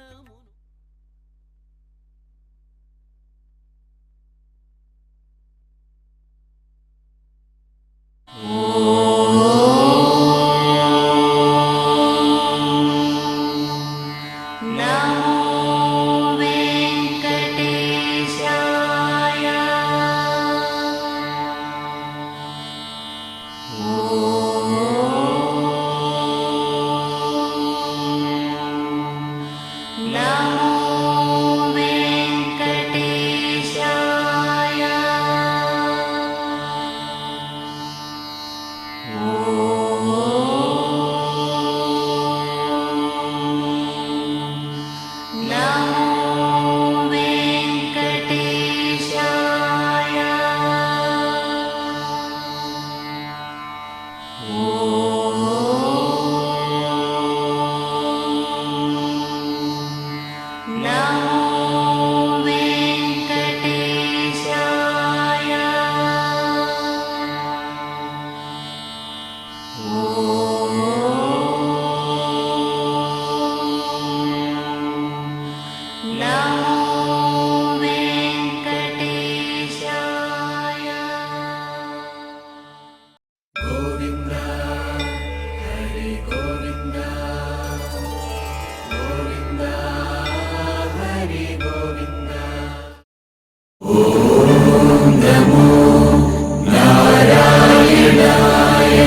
నారాయణాయ